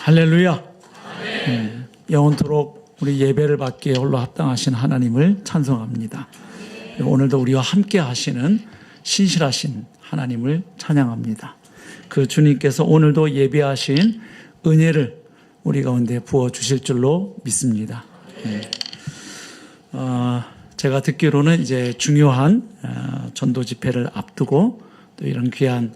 할렐루야. 영원토록 우리 예배를 받기에 홀로 합당하신 하나님을 찬송합니다. 오늘도 우리와 함께 하시는 신실하신 하나님을 찬양합니다. 그 주님께서 오늘도 예배하신 은혜를 우리 가운데 부어주실 줄로 믿습니다. 제가 듣기로는 이제 중요한 전도 집회를 앞두고 또 이런 귀한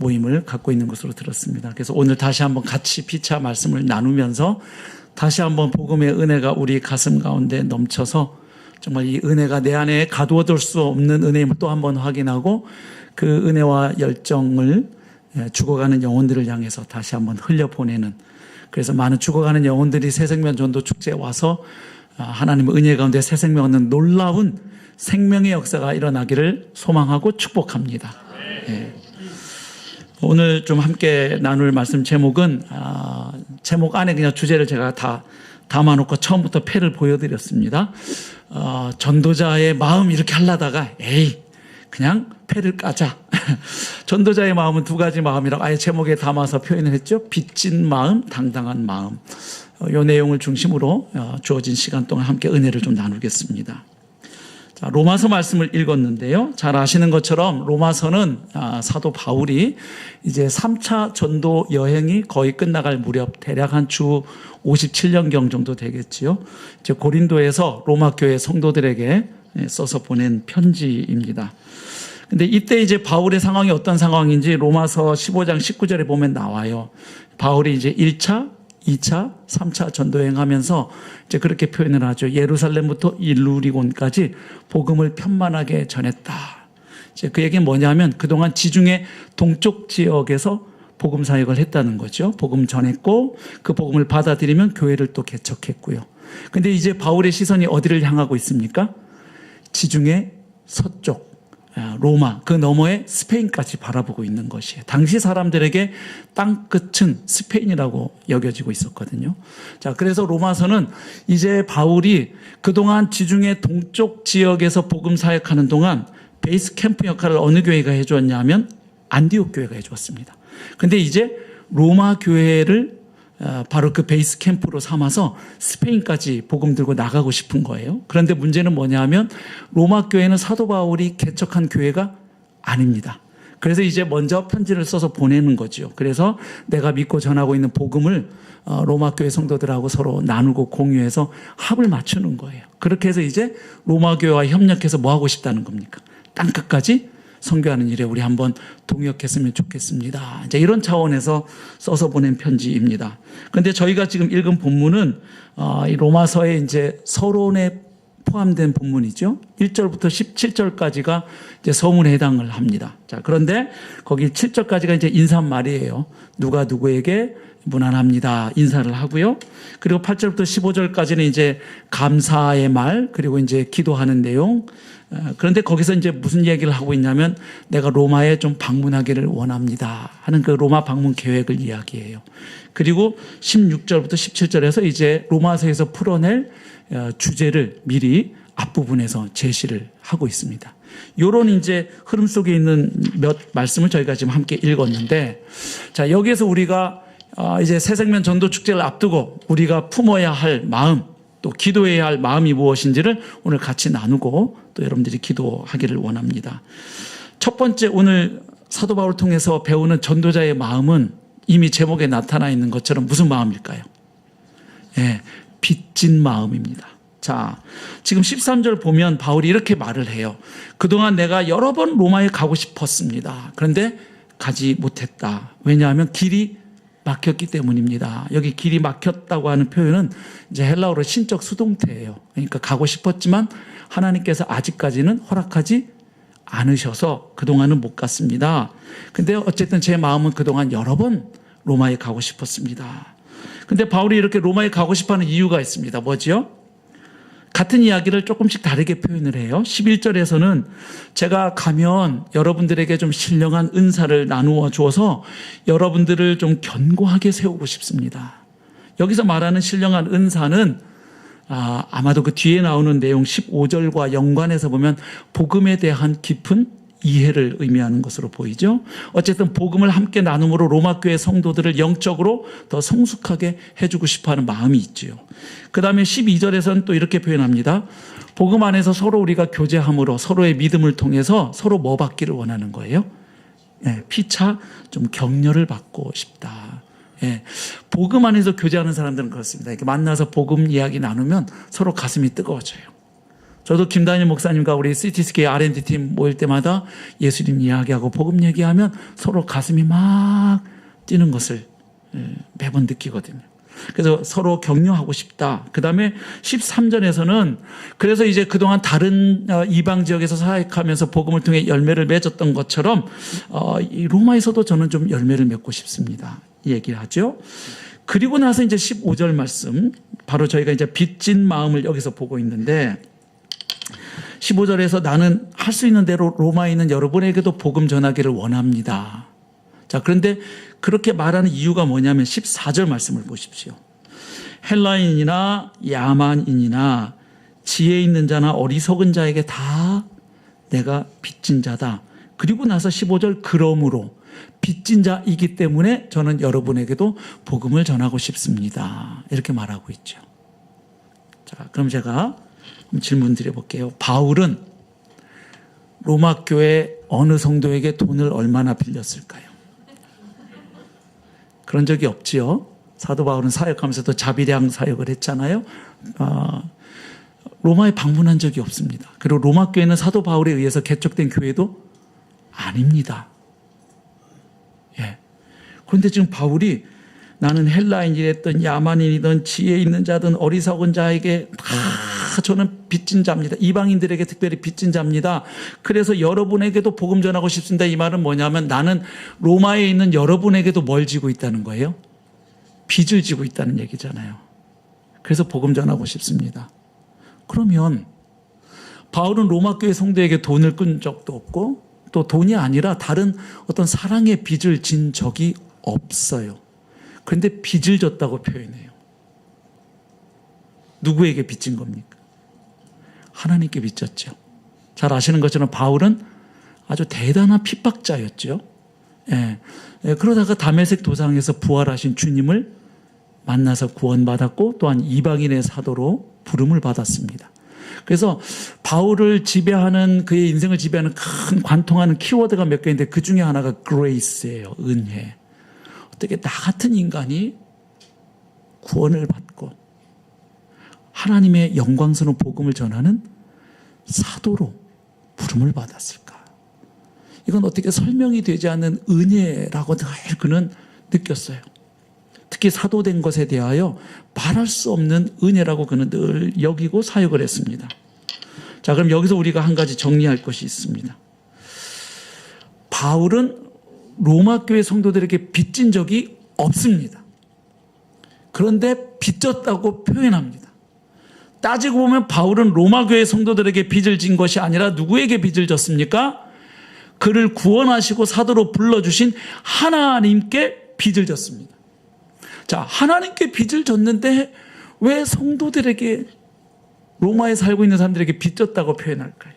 모임을 갖고 있는 것으로 들었습니다. 그래서 오늘 다시 한번 같이 피차 말씀을 나누면서 다시 한번 복음의 은혜가 우리 가슴 가운데 넘쳐서 정말 이 은혜가 내 안에 가두어둘 수 없는 은혜임을 또 한번 확인하고 그 은혜와 열정을 죽어가는 영혼들을 향해서 다시 한번 흘려보내는, 그래서 많은 죽어가는 영혼들이 새생명 전도 축제에 와서 하나님의 은혜 가운데 새 생명 얻는 놀라운 생명의 역사가 일어나기를 소망하고 축복합니다. 오늘 좀 함께 나눌 말씀 제목은 제목 안에 그냥 주제를 제가 다 담아놓고 처음부터 패를 보여드렸습니다. 전도자의 마음 이렇게 하려다가 그냥 패를 까자. 전도자의 마음은 두 가지 마음이라고 아예 제목에 담아서 표현을 했죠. 빚진 마음, 당당한 마음. 이 내용을 중심으로 주어진 시간 동안 함께 은혜를 좀 나누겠습니다. 자, 로마서 말씀을 읽었는데요. 잘 아시는 것처럼 로마서는 사도 바울이 이제 3차 전도 여행이 거의 끝나갈 무렵 대략 한 주 57년경 정도 되겠지요. 이제 고린도에서 로마 교회 성도들에게 써서 보낸 편지입니다. 근데 이때 이제 바울의 상황이 어떤 상황인지 로마서 15장 19절에 보면 나와요. 바울이 이제 1차, 2차, 3차 전도여행 하면서 이제 그렇게 표현을 하죠. 예루살렘부터 일루리곤까지 복음을 편만하게 전했다. 이제 그 얘기는 뭐냐면 그동안 지중해 동쪽 지역에서 복음 사역을 했다는 거죠. 복음 전했고 그 복음을 받아들이면 교회를 또 개척했고요. 근데 이제 바울의 시선이 어디를 향하고 있습니까? 지중해 서쪽 로마, 그 너머에 스페인까지 바라보고 있는 것이에요. 당시 사람들에게 땅끝은 스페인이라고 여겨지고 있었거든요. 자, 그래서 로마서는 이제 바울이 그동안 지중해 동쪽 지역에서 복음 사역하는 동안 베이스 캠프 역할을 어느 교회가 해주었냐면 안디옥 교회가 해주었습니다. 근데 이제 로마 교회를 바로 그 베이스 캠프로 삼아서 스페인까지 복음 들고 나가고 싶은 거예요. 그런데 문제는 뭐냐면 로마 교회는 사도 바울이 개척한 교회가 아닙니다. 그래서 이제 먼저 편지를 써서 보내는 거죠. 그래서 내가 믿고 전하고 있는 복음을 로마 교회 성도들하고 서로 나누고 공유해서 합을 맞추는 거예요. 그렇게 해서 이제 로마 교회와 협력해서 뭐 하고 싶다는 겁니까? 땅끝까지 선교하는 일에 우리 한번 동역했으면 좋겠습니다. 이제 이런 차원에서 써서 보낸 편지입니다. 그런데 저희가 지금 읽은 본문은 이 로마서에 이제 서론에 포함된 본문이죠. 1절부터 17절까지가 이제 서문에 해당을 합니다. 자, 그런데 거기 7절까지가 이제 인사말이에요. 누가 누구에게 무난합니다. 인사를 하고요. 그리고 8절부터 15절까지는 이제 감사의 말, 그리고 이제 기도하는 내용. 그런데 거기서 이제 무슨 얘기를 하고 있냐면 내가 로마에 좀 방문하기를 원합니다 하는 그 로마 방문 계획을 이야기해요. 그리고 16절부터 17절에서 이제 로마서에서 풀어낼 주제를 미리 앞부분에서 제시를 하고 있습니다. 이런 이제 흐름 속에 있는 몇 말씀을 저희가 지금 함께 읽었는데, 자, 여기에서 우리가 이제 새생명 전도 축제를 앞두고 우리가 품어야 할 마음, 또 기도해야 할 마음이 무엇인지를 오늘 같이 나누고 또 여러분들이 기도하기를 원합니다. 첫 번째, 오늘 사도 바울을 통해서 배우는 전도자의 마음은 이미 제목에 나타나 있는 것처럼 무슨 마음일까요? 빚진 마음입니다. 자, 지금 13절 보면 바울이 이렇게 말을 해요. 그동안 내가 여러 번 로마에 가고 싶었습니다. 그런데 가지 못했다. 왜냐하면 길이 막혔기 때문입니다. 여기 길이 막혔다고 하는 표현은 이제 헬라어로 신적 수동태예요. 그러니까 가고 싶었지만 하나님께서 아직까지는 허락하지 않으셔서 그동안은 못 갔습니다. 근데 어쨌든 제 마음은 그동안 여러 번 로마에 가고 싶었습니다. 근데 바울이 이렇게 로마에 가고 싶어하는 이유가 있습니다. 뭐지요? 같은 이야기를 조금씩 다르게 표현을 해요. 11절에서는 제가 가면 여러분들에게 좀 신령한 은사를 나누어 주어서 여러분들을 좀 견고하게 세우고 싶습니다. 여기서 말하는 신령한 은사는 아마도 그 뒤에 나오는 내용 15절과 연관해서 보면 복음에 대한 깊은 이해를 의미하는 것으로 보이죠. 어쨌든 복음을 함께 나눔으로 로마 교회 성도들을 영적으로 더 성숙하게 해주고 싶어하는 마음이 있지요. 그 다음에 12절에서는 또 이렇게 표현합니다. 복음 안에서 서로 우리가 교제함으로 서로의 믿음을 통해서 서로 뭐 받기를 원하는 거예요? 피차 좀 격려를 받고 싶다. 복음 안에서 교제하는 사람들은 그렇습니다. 이렇게 만나서 복음 이야기 나누면 서로 가슴이 뜨거워져요. 저도 김다니엘 목사님과 우리 CTSK R&D 팀 모일 때마다 예수님 이야기하고 복음 얘기하면 서로 가슴이 막 뛰는 것을 매번 느끼거든요. 그래서 서로 격려하고 싶다. 그 다음에 13절에서는 그래서 이제 그동안 다른 이방 지역에서 사역하면서 복음을 통해 열매를 맺었던 것처럼 이 로마에서도 저는 좀 열매를 맺고 싶습니다. 이 얘기를 하죠. 그리고 나서 이제 15절 말씀, 바로 저희가 이제 빚진 마음을 여기서 보고 있는데 15절에서 나는 할 수 있는 대로 로마에 있는 여러분에게도 복음 전하기를 원합니다. 자, 그런데 그렇게 말하는 이유가 뭐냐면 14절 말씀을 보십시오. 헬라인이나 야만인이나 지혜 있는 자나 어리석은 자에게 다 내가 빚진 자다. 그리고 나서 15절 그러므로 빚진 자이기 때문에 저는 여러분에게도 복음을 전하고 싶습니다. 이렇게 말하고 있죠. 자, 그럼 제가 질문 드려볼게요. 바울은 로마 교회 어느 성도에게 돈을 얼마나 빌렸을까요? 그런 적이 없지요. 사도 바울은 사역하면서도 자비량 사역을 했잖아요. 로마에 방문한 적이 없습니다. 그리고 로마 교회는 사도 바울에 의해서 개척된 교회도 아닙니다. 그런데 지금 바울이 나는 헬라인이랬던 야만인이든 지혜 있는 자든 어리석은 자에게 다 저는 빚진 자입니다. 이방인들에게 특별히 빚진 자입니다. 그래서 여러분에게도 복음 전하고 싶습니다. 이 말은 뭐냐면 나는 로마에 있는 여러분에게도 뭘 지고 있다는 거예요? 빚을 지고 있다는 얘기잖아요. 그래서 복음 전하고 싶습니다. 그러면 바울은 로마 교회 성도에게 돈을 끈 적도 없고 또 돈이 아니라 다른 어떤 사랑의 빚을 진 적이 없어요. 그런데 빚을 졌다고 표현해요. 누구에게 빚진 겁니까? 하나님께 빚졌죠. 잘 아시는 것처럼 바울은 아주 대단한 핍박자였죠. 그러다가 다메섹 도상에서 부활하신 주님을 만나서 구원받았고 또한 이방인의 사도로 부름을 받았습니다. 그래서 바울을 지배하는 그의 인생을 지배하는 큰 관통하는 키워드가 몇 개인데 그 중에 하나가 grace예요. 은혜. 어떻게 나 같은 인간이 구원을 받고 하나님의 영광스러운 복음을 전하는 사도로 부름을 받았을까? 이건 어떻게 설명이 되지 않는 은혜라고 늘 그는 느꼈어요. 특히 사도된 것에 대하여 말할 수 없는 은혜라고 그는 늘 여기고 사역을 했습니다. 자, 그럼 여기서 우리가 한 가지 정리할 것이 있습니다. 바울은 로마 교회 성도들에게 빚진 적이 없습니다. 그런데 빚졌다고 표현합니다. 따지고 보면 바울은 로마 교회 성도들에게 빚을 진 것이 아니라 누구에게 빚을 졌습니까? 그를 구원하시고 사도로 불러주신 하나님께 빚을 졌습니다. 자, 하나님께 빚을 졌는데 왜 성도들에게 로마에 살고 있는 사람들에게 빚졌다고 표현할까요?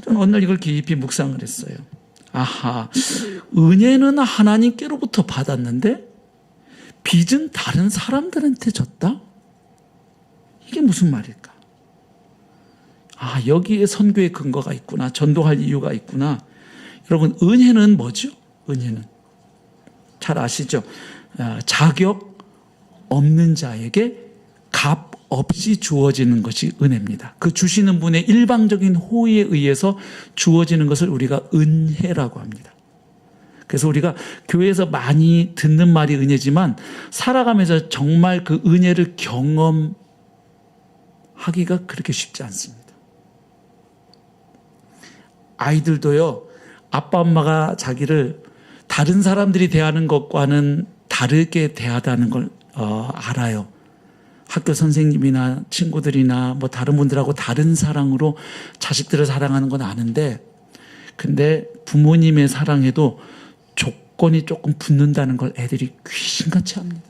저는 어느 날 이걸 깊이 묵상을 했어요. 아하, 은혜는 하나님께로부터 받았는데 빚은 다른 사람들한테 졌다? 이게 무슨 말일까? 아, 여기에 선교의 근거가 있구나. 전도할 이유가 있구나. 여러분, 은혜는 뭐죠? 은혜는 잘 아시죠? 자격 없는 자에게 값 없이 주어지는 것이 은혜입니다. 그 주시는 분의 일방적인 호의에 의해서 주어지는 것을 우리가 은혜라고 합니다. 그래서 우리가 교회에서 많이 듣는 말이 은혜지만 살아가면서 정말 그 은혜를 경험하기가 그렇게 쉽지 않습니다. 아이들도요, 아빠 엄마가 자기를 다른 사람들이 대하는 것과는 다르게 대하다는 걸 알아요. 학교 선생님이나 친구들이나 뭐 다른 분들하고 다른 사랑으로 자식들을 사랑하는 건 아는데, 근데 부모님의 사랑에도 조건이 조금 붙는다는 걸 애들이 귀신같이 합니다.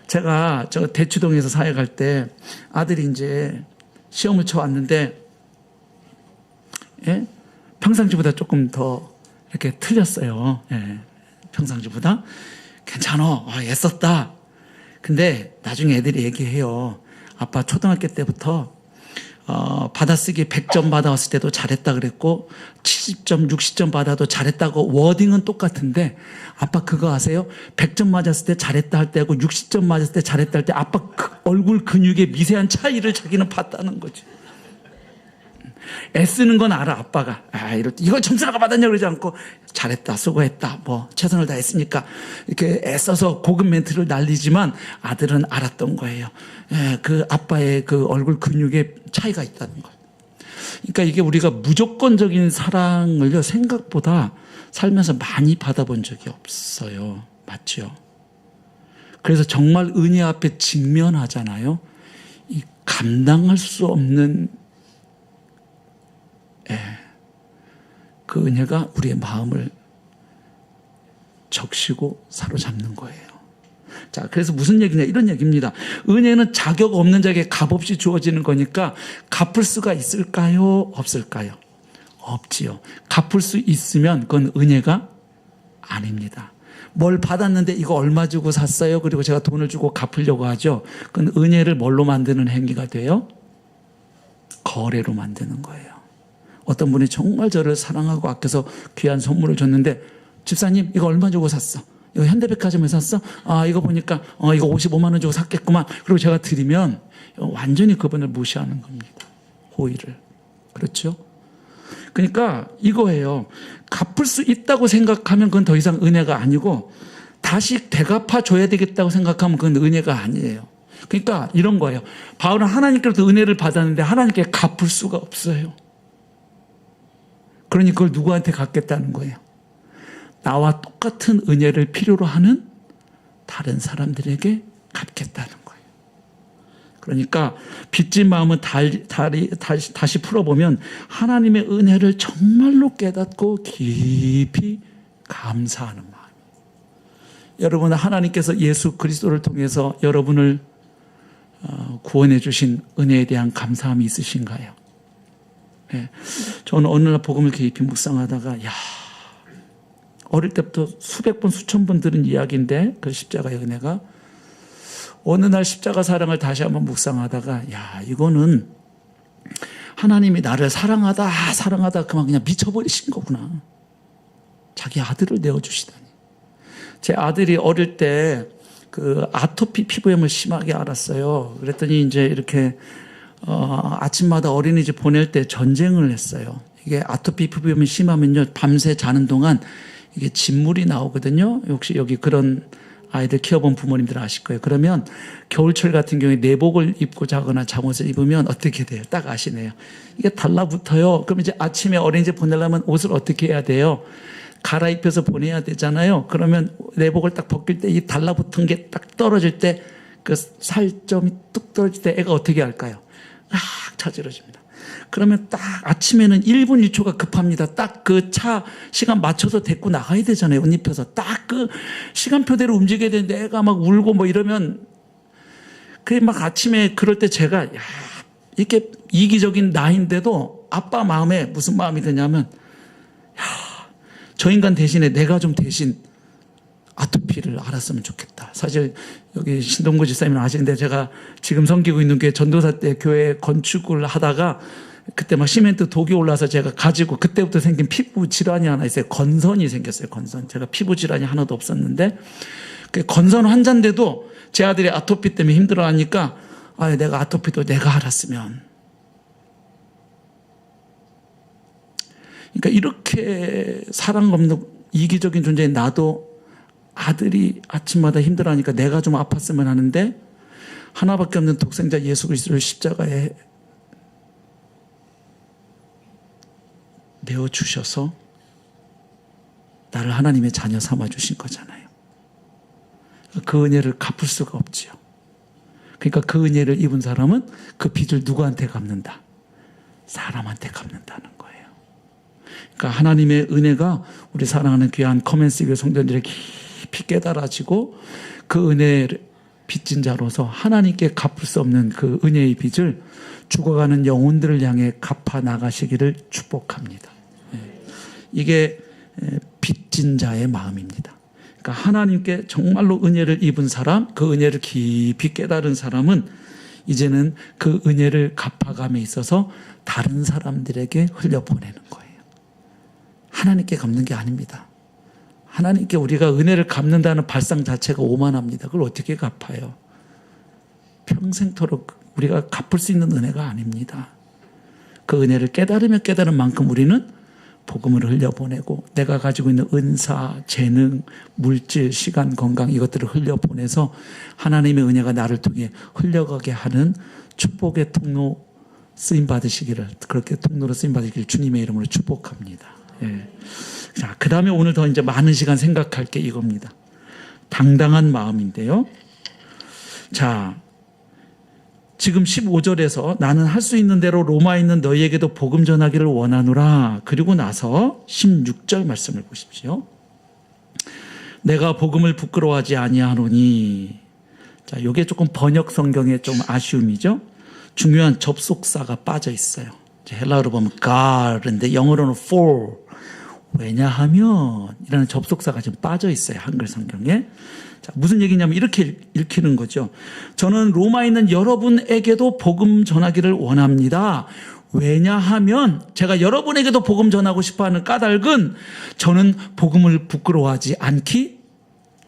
제가 저 대치동에서 사역할 때 아들이 이제 시험을 쳐왔는데, 평상시보다 조금 더 이렇게 틀렸어요. 예, 평상시보다. 괜찮아. 애썼다. 근데 나중에 애들이 얘기해요. 아빠 초등학교 때부터 받아쓰기 100점 받아왔을 때도 잘했다 그랬고 70점, 60점 받아도 잘했다고 워딩은 똑같은데 아빠 그거 아세요? 100점 맞았을 때 잘했다 할 때하고 60점 맞았을 때 잘했다 할 때 아빠 얼굴 근육의 미세한 차이를 자기는 봤다는 거지. 애쓰는 건 알아 아빠가. 이걸 점수라고 받았냐 그러지 않고 잘했다 수고했다 뭐 최선을 다했으니까 이렇게 애써서 고급 멘트를 날리지만 아들은 알았던 거예요. 그 아빠의 그 얼굴 근육에 차이가 있다는 거예요. 그러니까 이게 우리가 무조건적인 사랑을요 생각보다 살면서 많이 받아본 적이 없어요. 맞죠? 그래서 정말 은혜 앞에 직면하잖아요. 이 감당할 수 없는 그 은혜가 우리의 마음을 적시고 사로잡는 거예요. 자, 그래서 무슨 얘기냐 이런 얘기입니다. 은혜는 자격 없는 자에게 값없이 주어지는 거니까 갚을 수가 있을까요? 없을까요? 없지요. 갚을 수 있으면 그건 은혜가 아닙니다. 뭘 받았는데 이거 얼마 주고 샀어요? 그리고 제가 돈을 주고 갚으려고 하죠. 그건 은혜를 뭘로 만드는 행위가 돼요? 거래로 만드는 거예요. 어떤 분이 정말 저를 사랑하고 아껴서 귀한 선물을 줬는데 집사님 이거 얼마 주고 샀어? 이거 현대백화점에서 샀어? 이거 보니까 이거 55만 원 주고 샀겠구만. 그리고 제가 드리면 완전히 그분을 무시하는 겁니다. 호의를. 그렇죠? 그러니까 이거예요. 갚을 수 있다고 생각하면 그건 더 이상 은혜가 아니고 다시 되갚아 줘야 되겠다고 생각하면 그건 은혜가 아니에요. 그러니까 이런 거예요. 바울은 하나님께로부터 은혜를 받았는데 하나님께 갚을 수가 없어요. 그러니 그걸 누구한테 갚겠다는 거예요. 나와 똑같은 은혜를 필요로 하는 다른 사람들에게 갚겠다는 거예요. 그러니까 빚진 마음은 다시 풀어보면 하나님의 은혜를 정말로 깨닫고 깊이 감사하는 마음. 여러분 하나님께서 예수 그리스도를 통해서 여러분을 구원해 주신 은혜에 대한 감사함이 있으신가요? 네. 저는 어느 날 복음을 깊이 묵상하다가 어릴 때부터 수백 번 수천 번 들은 이야기인데 그 십자가의 은혜가 어느 날 십자가 사랑을 다시 한번 묵상하다가 이거는 하나님이 나를 사랑하다 그만 그냥 미쳐버리신 거구나. 자기 아들을 내어주시다니. 제 아들이 어릴 때 그 아토피 피부염을 심하게 앓았어요. 그랬더니 이제 이렇게 아침마다 어린이집 보낼 때 전쟁을 했어요. 이게 아토피 피부염이 심하면요 밤새 자는 동안 이게 진물이 나오거든요. 혹시 여기 그런 아이들 키워본 부모님들 아실 거예요. 그러면 겨울철 같은 경우에 내복을 입고 자거나 잠옷을 입으면 어떻게 돼요? 딱 아시네요. 이게 달라붙어요. 그럼 이제 아침에 어린이집 보내려면 옷을 어떻게 해야 돼요? 갈아입혀서 보내야 되잖아요. 그러면 내복을 딱 벗길 때 이 달라붙은 게 딱 떨어질 때 그 살점이 뚝 떨어질 때 애가 어떻게 할까요? 막 차지러집니다. 그러면 딱 아침에는 1분 1초가 급합니다. 딱 그 차 시간 맞춰서 데리고 나가야 되잖아요. 옷 입혀서. 딱 그 시간표대로 움직여야 되는데 애가 막 울고 뭐 이러면 그게 막 아침에 그럴 때 제가 이렇게 이기적인 나인데도 아빠 마음에 무슨 마음이 드냐면 저 인간 대신에 내가 좀 대신 아토피를 알았으면 좋겠다. 사실 여기 신동구 집사님은 아시는데 제가 지금 섬기고 있는 게 전도사 때 교회 건축을 하다가 그때 막 시멘트 독이 올라서 제가 가지고 그때부터 생긴 피부 질환이 하나 있어요. 건선이 생겼어요. 건선. 제가 피부 질환이 하나도 없었는데 그 건선 환자인데도 제 아들이 아토피 때문에 힘들어하니까 내가 아토피도 내가 알았으면. 그러니까 이렇게 사랑 없는 이기적인 존재인 나도 아들이 아침마다 힘들어하니까 내가 좀 아팠으면 하는데 하나밖에 없는 독생자 예수 그리스도를 십자가에 내어주셔서 나를 하나님의 자녀 삼아주신 거잖아요. 그 은혜를 갚을 수가 없지요. 그러니까 그 은혜를 입은 사람은 그 빚을 누구한테 갚는다? 사람한테 갚는다는 거예요. 그러니까 하나님의 은혜가 우리 사랑하는 귀한 커맨스 성도들에게 깊이 깨달아지고 그 은혜를 빚진 자로서 하나님께 갚을 수 없는 그 은혜의 빚을 죽어가는 영혼들을 향해 갚아 나가시기를 축복합니다. 네. 이게 빚진 자의 마음입니다. 그러니까 하나님께 정말로 은혜를 입은 사람, 그 은혜를 깊이 깨달은 사람은 이제는 그 은혜를 갚아감에 있어서 다른 사람들에게 흘려보내는 거예요. 하나님께 갚는 게 아닙니다. 하나님께 우리가 은혜를 갚는다는 발상 자체가 오만합니다. 그걸 어떻게 갚아요? 평생토록 우리가 갚을 수 있는 은혜가 아닙니다. 그 은혜를 깨달으면 깨달은 만큼 우리는 복음을 흘려보내고 내가 가지고 있는 은사, 재능, 물질, 시간, 건강 이것들을 흘려보내서 하나님의 은혜가 나를 통해 흘려가게 하는 축복의 통로 쓰임받으시기를, 그렇게 통로로 쓰임받으시기를 주님의 이름으로 축복합니다. 예. 자, 그 다음에 오늘 더 이제 많은 시간 생각할 게 이겁니다. 당당한 마음인데요. 자, 지금 15절에서 나는 할 수 있는 대로 로마에 있는 너희에게도 복음 전하기를 원하노라. 그리고 나서 16절 말씀을 보십시오. 내가 복음을 부끄러워하지 아니하노니. 자, 이게 조금 번역 성경에 좀 아쉬움이죠. 중요한 접속사가 빠져 있어요. 헬라어로 보면 God인데 영어로는 for. 왜냐하면 이라는 접속사가 지금 빠져 있어요. 한글 성경에. 자, 무슨 얘기냐면 이렇게 읽히는 거죠. 저는 로마에 있는 여러분에게도 복음 전하기를 원합니다. 왜냐하면 제가 여러분에게도 복음 전하고 싶어하는 까닭은 저는 복음을 부끄러워하지 않기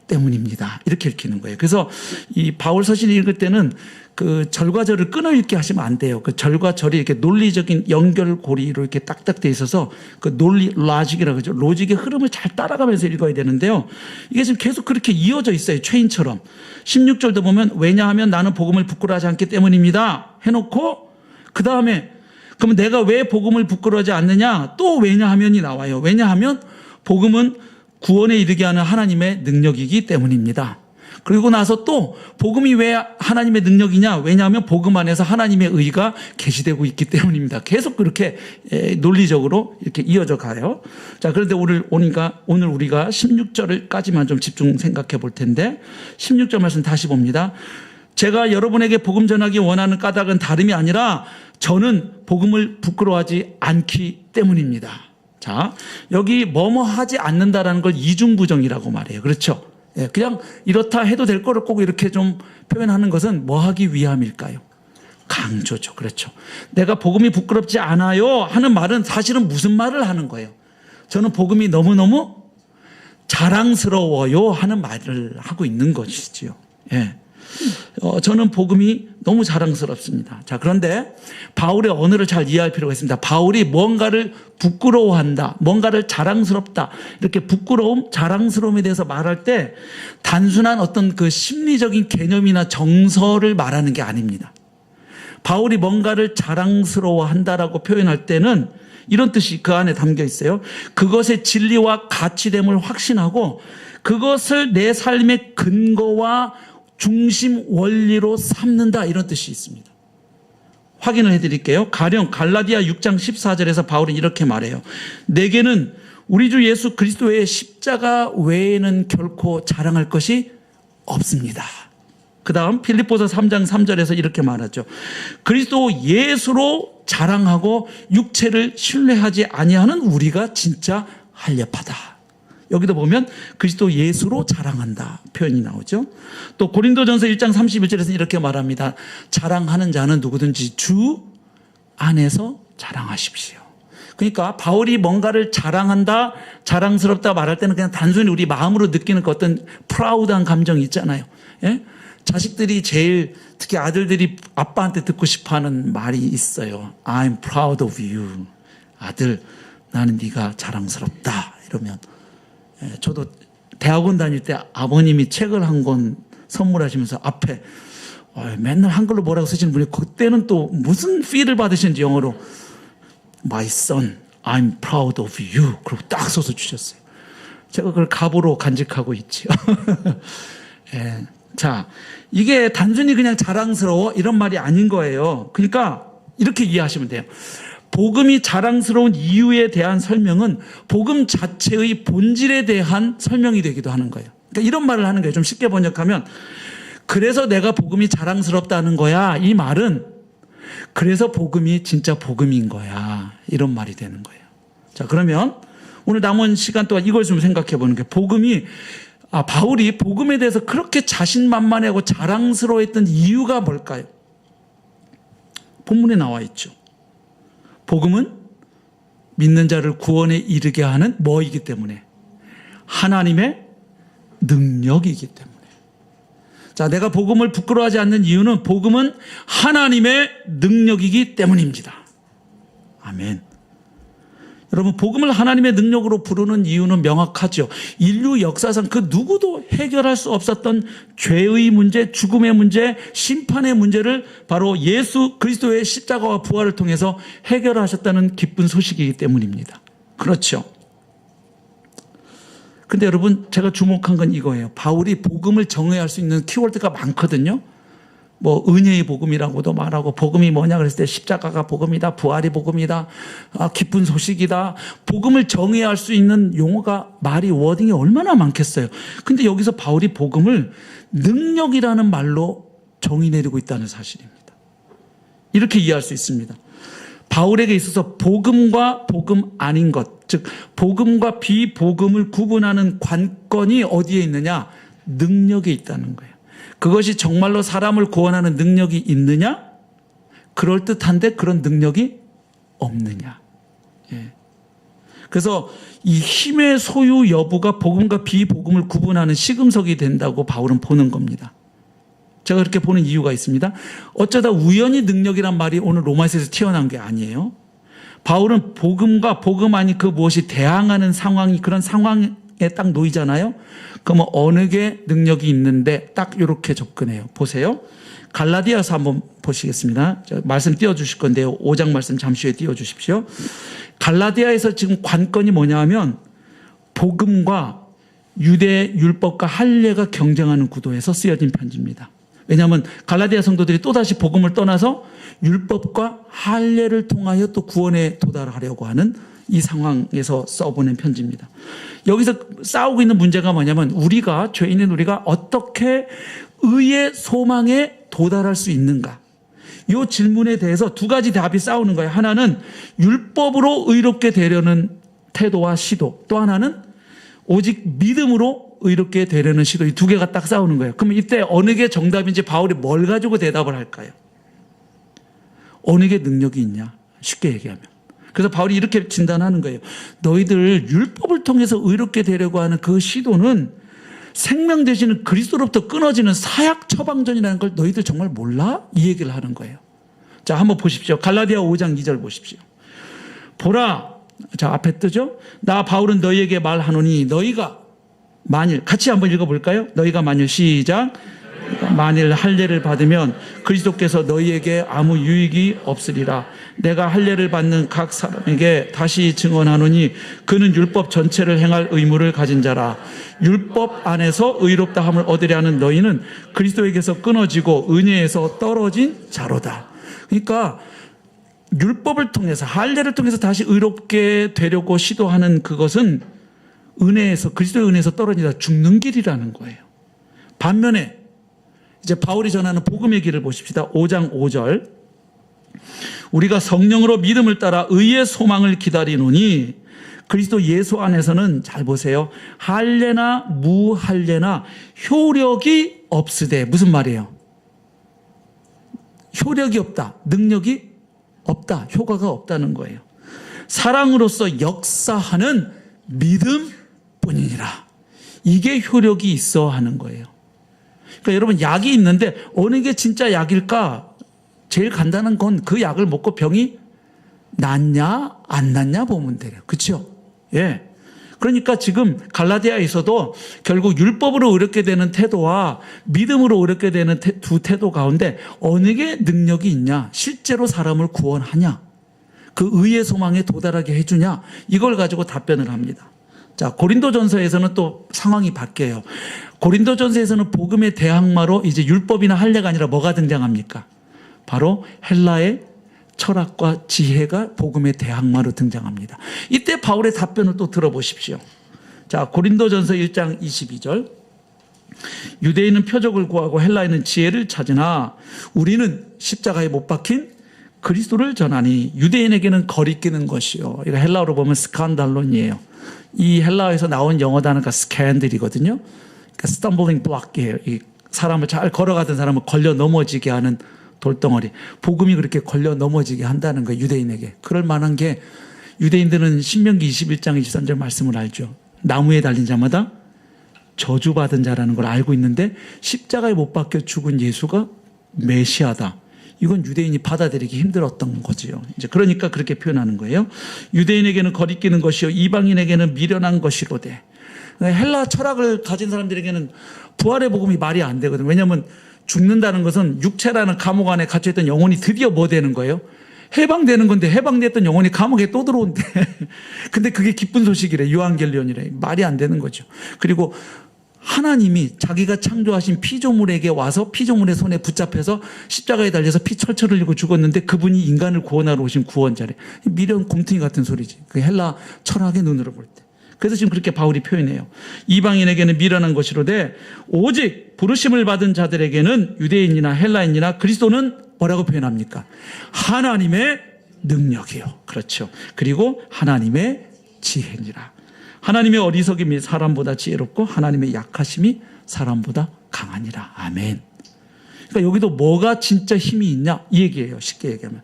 때문입니다. 이렇게 읽히는 거예요. 그래서 이 바울 서신을 읽을 때는 그 절과 절을 끊어 읽게 하시면 안 돼요. 그 절과 절이 이렇게 논리적인 연결고리로 이렇게 딱딱 돼 있어서 그 논리, 로직이라고 하죠. 로직의 흐름을 잘 따라가면서 읽어야 되는데요. 이게 지금 계속 그렇게 이어져 있어요. 체인처럼. 16절도 보면 왜냐하면 나는 복음을 부끄러워하지 않기 때문입니다. 해놓고 그 다음에 그러면 내가 왜 복음을 부끄러워하지 않느냐? 또 왜냐하면이 나와요. 왜냐하면 복음은 구원에 이르게 하는 하나님의 능력이기 때문입니다. 그리고 나서 또 복음이 왜 하나님의 능력이냐? 왜냐하면 복음 안에서 하나님의 의가 계시되고 있기 때문입니다. 계속 그렇게 논리적으로 이렇게 이어져 가요. 자, 그런데 오늘 우리가 16절까지만 좀 집중 생각해 볼 텐데 16절 말씀 다시 봅니다. 제가 여러분에게 복음 전하기 원하는 까닭은 다름이 아니라 저는 복음을 부끄러워하지 않기 때문입니다. 자, 여기 뭐뭐 하지 않는다라는 걸 이중부정이라고 말해요. 그렇죠? 예, 그냥 이렇다 해도 될 거를 꼭 이렇게 좀 표현하는 것은 뭐 하기 위함일까요? 강조죠. 그렇죠. 내가 복음이 부끄럽지 않아요 하는 말은 사실은 무슨 말을 하는 거예요? 저는 복음이 너무너무 자랑스러워요 하는 말을 하고 있는 것이지요. 예. 저는 복음이 너무 자랑스럽습니다. 자, 그런데 바울의 언어를 잘 이해할 필요가 있습니다. 바울이 뭔가를 부끄러워한다, 뭔가를 자랑스럽다, 이렇게 부끄러움, 자랑스러움에 대해서 말할 때 단순한 어떤 그 심리적인 개념이나 정서를 말하는 게 아닙니다. 바울이 뭔가를 자랑스러워한다라고 표현할 때는 이런 뜻이 그 안에 담겨 있어요. 그것의 진리와 가치됨을 확신하고 그것을 내 삶의 근거와 중심 원리로 삼는다, 이런 뜻이 있습니다. 확인을 해드릴게요. 가령 갈라디아 6장 14절에서 바울은 이렇게 말해요. 내게는 우리 주 예수 그리스도의 십자가 외에는 결코 자랑할 것이 없습니다. 그 다음 빌립보서 3장 3절에서 이렇게 말하죠. 그리스도 예수로 자랑하고 육체를 신뢰하지 아니하는 우리가 진짜 한렵하다. 여기도 보면 그리스도 예수로 자랑한다 표현이 나오죠. 또 고린도전서 1장 31절에서 이렇게 말합니다. 자랑하는 자는 누구든지 주 안에서 자랑하십시오. 그러니까 바울이 뭔가를 자랑한다, 자랑스럽다 말할 때는 그냥 단순히 우리 마음으로 느끼는 그 어떤 프라우드한 감정이 있잖아요. 예? 자식들이 제일, 특히 아들들이 아빠한테 듣고 싶어하는 말이 있어요. I'm proud of you. 아들, 나는 네가 자랑스럽다. 이러면 저도 대학원 다닐 때 아버님이 책을 한 권 선물하시면서 앞에 맨날 한글로 뭐라고 쓰시는 분이 그때는 또 무슨 필을 받으시는지 영어로 My son, I'm proud of you. 그리고 딱 써서 주셨어요. 제가 그걸 갑으로 간직하고 있죠. 예. 자, 이게 단순히 그냥 자랑스러워 이런 말이 아닌 거예요. 그러니까 이렇게 이해하시면 돼요. 복음이 자랑스러운 이유에 대한 설명은 복음 자체의 본질에 대한 설명이 되기도 하는 거예요. 그러니까 이런 말을 하는 거예요. 좀 쉽게 번역하면 그래서 내가 복음이 자랑스럽다는 거야. 이 말은 그래서 복음이 진짜 복음인 거야. 이런 말이 되는 거예요. 자, 그러면 오늘 남은 시간 동안 이걸 좀 생각해 보는 게 바울이 복음에 대해서 그렇게 자신만만하고 자랑스러워했던 이유가 뭘까요? 본문에 나와 있죠. 복음은 믿는 자를 구원에 이르게 하는 뭐이기 때문에? 하나님의 능력이기 때문에. 자, 내가 복음을 부끄러워하지 않는 이유는 복음은 하나님의 능력이기 때문입니다. 아멘. 여러분, 복음을 하나님의 능력으로 부르는 이유는 명확하죠. 인류 역사상 그 누구도 해결할 수 없었던 죄의 문제, 죽음의 문제, 심판의 문제를 바로 예수 그리스도의 십자가와 부활을 통해서 해결하셨다는 기쁜 소식이기 때문입니다. 그렇죠. 근데 여러분, 제가 주목한 건 이거예요. 바울이 복음을 정의할 수 있는 키워드가 많거든요. 은혜의 복음이라고도 말하고, 복음이 뭐냐 그랬을 때 십자가가 복음이다, 부활이 복음이다, 기쁜 소식이다. 복음을 정의할 수 있는 용어가, 워딩이 얼마나 많겠어요. 근데 여기서 바울이 복음을 능력이라는 말로 정의 내리고 있다는 사실입니다. 이렇게 이해할 수 있습니다. 바울에게 있어서 복음과 복음 아닌 것, 즉 복음과 비복음을 구분하는 관건이 어디에 있느냐? 능력에 있다는 거예요. 그것이 정말로 사람을 구원하는 능력이 있느냐? 그럴듯한데 그런 능력이 없느냐? 예. 그래서 이 힘의 소유 여부가 복음과 비복음을 구분하는 시금석이 된다고 바울은 보는 겁니다. 제가 그렇게 보는 이유가 있습니다. 어쩌다 우연히 능력이란 말이 오늘 로마서에서 튀어나온 게 아니에요. 바울은 복음과 복음 아닌 그 무엇이 대항하는 상황이, 그런 상황에 딱 놓이잖아요. 그러면 어느 게 능력이 있는데 딱 이렇게 접근해요. 보세요. 갈라디아서 한번 보시겠습니다. 말씀 띄워주실 건데요. 5장 말씀 잠시 후에 띄워주십시오. 갈라디아에서 지금 관건이 뭐냐면 복음과 유대 율법과 할례가 경쟁하는 구도에서 쓰여진 편지입니다. 왜냐하면 갈라디아 성도들이 또다시 복음을 떠나서 율법과 할례를 통하여 또 구원에 도달하려고 하는 이 상황에서 써보낸 편지입니다. 여기서 싸우고 있는 문제가 뭐냐면 죄인인 우리가 어떻게 의의 소망에 도달할 수 있는가? 이 질문에 대해서 두 가지 답이 싸우는 거예요. 하나는 율법으로 의롭게 되려는 태도와 시도, 또 하나는 오직 믿음으로 의롭게 되려는 시도, 이 두 개가 딱 싸우는 거예요. 그럼 이때 어느 게 정답인지 바울이 뭘 가지고 대답을 할까요? 어느 게 능력이 있냐? 쉽게 얘기하면. 그래서 바울이 이렇게 진단하는 거예요. 너희들 율법을 통해서 의롭게 되려고 하는 그 시도는 생명 되시는 그리스도로부터 끊어지는 사약 처방전이라는 걸 너희들 정말 몰라? 이 얘기를 하는 거예요. 자, 한번 보십시오. 갈라디아 5장 2절 보십시오. 보라, 자, 앞에 뜨죠? 나 바울은 너희에게 말하노니 너희가 만일, 같이 한번 읽어볼까요? 너희가 만일, 시작. 만일 할례를 받으면 그리스도께서 너희에게 아무 유익이 없으리라. 내가 할례를 받는 각 사람에게 다시 증언하노니 그는 율법 전체를 행할 의무를 가진 자라. 율법 안에서 의롭다 함을 얻으려 하는 너희는 그리스도에게서 끊어지고 은혜에서 떨어진 자로다. 그러니까 율법을 통해서, 할례를 통해서 다시 의롭게 되려고 시도하는 그것은 은혜에서, 그리스도의 은혜에서 떨어지다 죽는 길이라는 거예요. 반면에 이제 바울이 전하는 복음의 길을 보십시다. 5장 5절. 우리가 성령으로 믿음을 따라 의의 소망을 기다리노니 그리스도 예수 안에서는, 잘 보세요, 할례나 무할례나 효력이 없으되. 무슨 말이에요? 효력이 없다, 능력이 없다, 효과가 없다는 거예요. 사랑으로서 역사하는 믿음뿐이니라. 이게 효력이 있어 하는 거예요. 그러니까 여러분, 약이 있는데 어느 게 진짜 약일까? 제일 간단한 건 그 약을 먹고 병이 낫냐 안 낫냐 보면 돼요. 그렇죠? 예. 그러니까 지금 갈라디아에서도 결국 율법으로 의롭게 되는 태도와 믿음으로 의롭게 되는 두 태도 가운데 어느 게 능력이 있냐, 실제로 사람을 구원하냐, 그 의의 소망에 도달하게 해주냐, 이걸 가지고 답변을 합니다. 자, 고린도전서에서는 또 상황이 바뀌어요. 고린도전서에서는 복음의 대항마로 이제 율법이나 할례가 아니라 뭐가 등장합니까? 바로 헬라의 철학과 지혜가 복음의 대항마로 등장합니다. 이때 바울의 답변을 또 들어보십시오. 자, 고린도전서 1장 22절. 유대인은 표적을 구하고 헬라인은 지혜를 찾으나 우리는 십자가에 못 박힌 그리스도를 전하니 유대인에게는 거리끼는 것이요. 이거 헬라어로 보면 스칸달론이에요. 이 헬라어에서 나온 영어 단어가 스캔들이거든요. 그러니까 스텀블링 블록이에요. 이 사람을 잘 걸어가던 사람을 걸려 넘어지게 하는 돌덩어리. 복음이 그렇게 걸려 넘어지게 한다는 거예요. 유대인에게. 그럴 만한 게 유대인들은 신명기 21장 23절 말씀을 알죠. 나무에 달린 자마다 저주받은 자라는 걸 알고 있는데 십자가에 못 박혀 죽은 예수가 메시아다. 이건 유대인이 받아들이기 힘들었던 거지요. 이제 그러니까 그렇게 표현하는 거예요. 유대인에게는 거리끼는 것이요 이방인에게는 미련한 것이로되. 헬라 철학을 가진 사람들에게는 부활의 복음이 말이 안 되거든요. 왜냐하면 죽는다는 것은 육체라는 감옥 안에 갇혀있던 영혼이 드디어 뭐 되는 거예요? 해방되는 건데 해방됐던 영혼이 감옥에 또 들어온대. 근데 그게 기쁜 소식이래. 유한겔리온이래. 말이 안 되는 거죠. 그리고 하나님이 자기가 창조하신 피조물에게 와서 피조물의 손에 붙잡혀서 십자가에 달려서 피 철철 흘리고 죽었는데 그분이 인간을 구원하러 오신 구원자래. 미련 곰퉁이 같은 소리지. 그 헬라 철학의 눈으로 볼 때. 그래서 지금 그렇게 바울이 표현해요. 이방인에게는 미련한 것이로되 오직 부르심을 받은 자들에게는 유대인이나 헬라인이나 그리스도는 뭐라고 표현합니까? 하나님의 능력이요. 그렇죠. 그리고 하나님의 지혜니라. 하나님의 어리석임이 사람보다 지혜롭고 하나님의 약하심이 사람보다 강하니라. 아멘. 그러니까 여기도 뭐가 진짜 힘이 있냐? 이 얘기예요. 쉽게 얘기하면.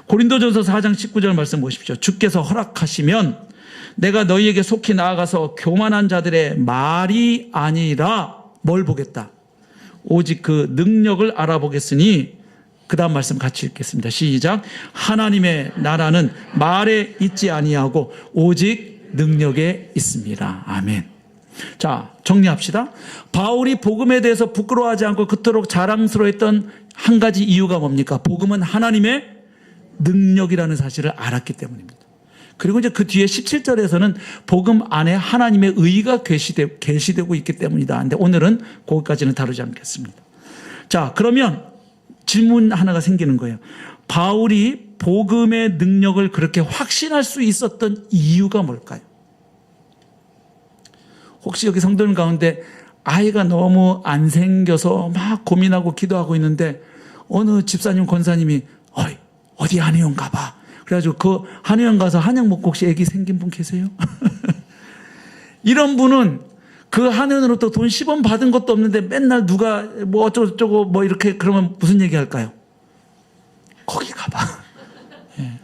고린도전서 4장 19절 말씀 보십시오. 주께서 허락하시면 내가 너희에게 속히 나아가서 교만한 자들의 말이 아니라 뭘 보겠다? 오직 그 능력을 알아보겠으니 그 다음 말씀 같이 읽겠습니다. 시작. 하나님의 나라는 말에 있지 아니하고 오직 능력에 있습니다. 아멘. 자, 정리합시다. 바울이 복음에 대해서 부끄러워하지 않고 그토록 자랑스러워했던 한 가지 이유가 뭡니까? 복음은 하나님의 능력이라는 사실을 알았기 때문입니다. 그리고 이제 그 뒤에 17절에서는 복음 안에 하나님의 의가 계시되고 있기 때문이다. 근데 오늘은 거기까지는 다루지 않겠습니다. 자, 그러면 질문 하나가 생기는 거예요. 바울이 복음의 능력을 그렇게 확신할 수 있었던 이유가 뭘까요? 혹시 여기 성도님 가운데 아이가 너무 안 생겨서 막 고민하고 기도하고 있는데 어느 집사님 권사님이 어디 한의원 가봐. 그래가지고 그 한의원 가서 한약 먹고 혹시 아기 생긴 분 계세요? 이런 분은 그 한의원으로부터 돈 10원 받은 것도 없는데 맨날 누가 뭐 어쩌고저쩌고 뭐 이렇게 그러면 무슨 얘기 할까요? 거기 가봐. 예.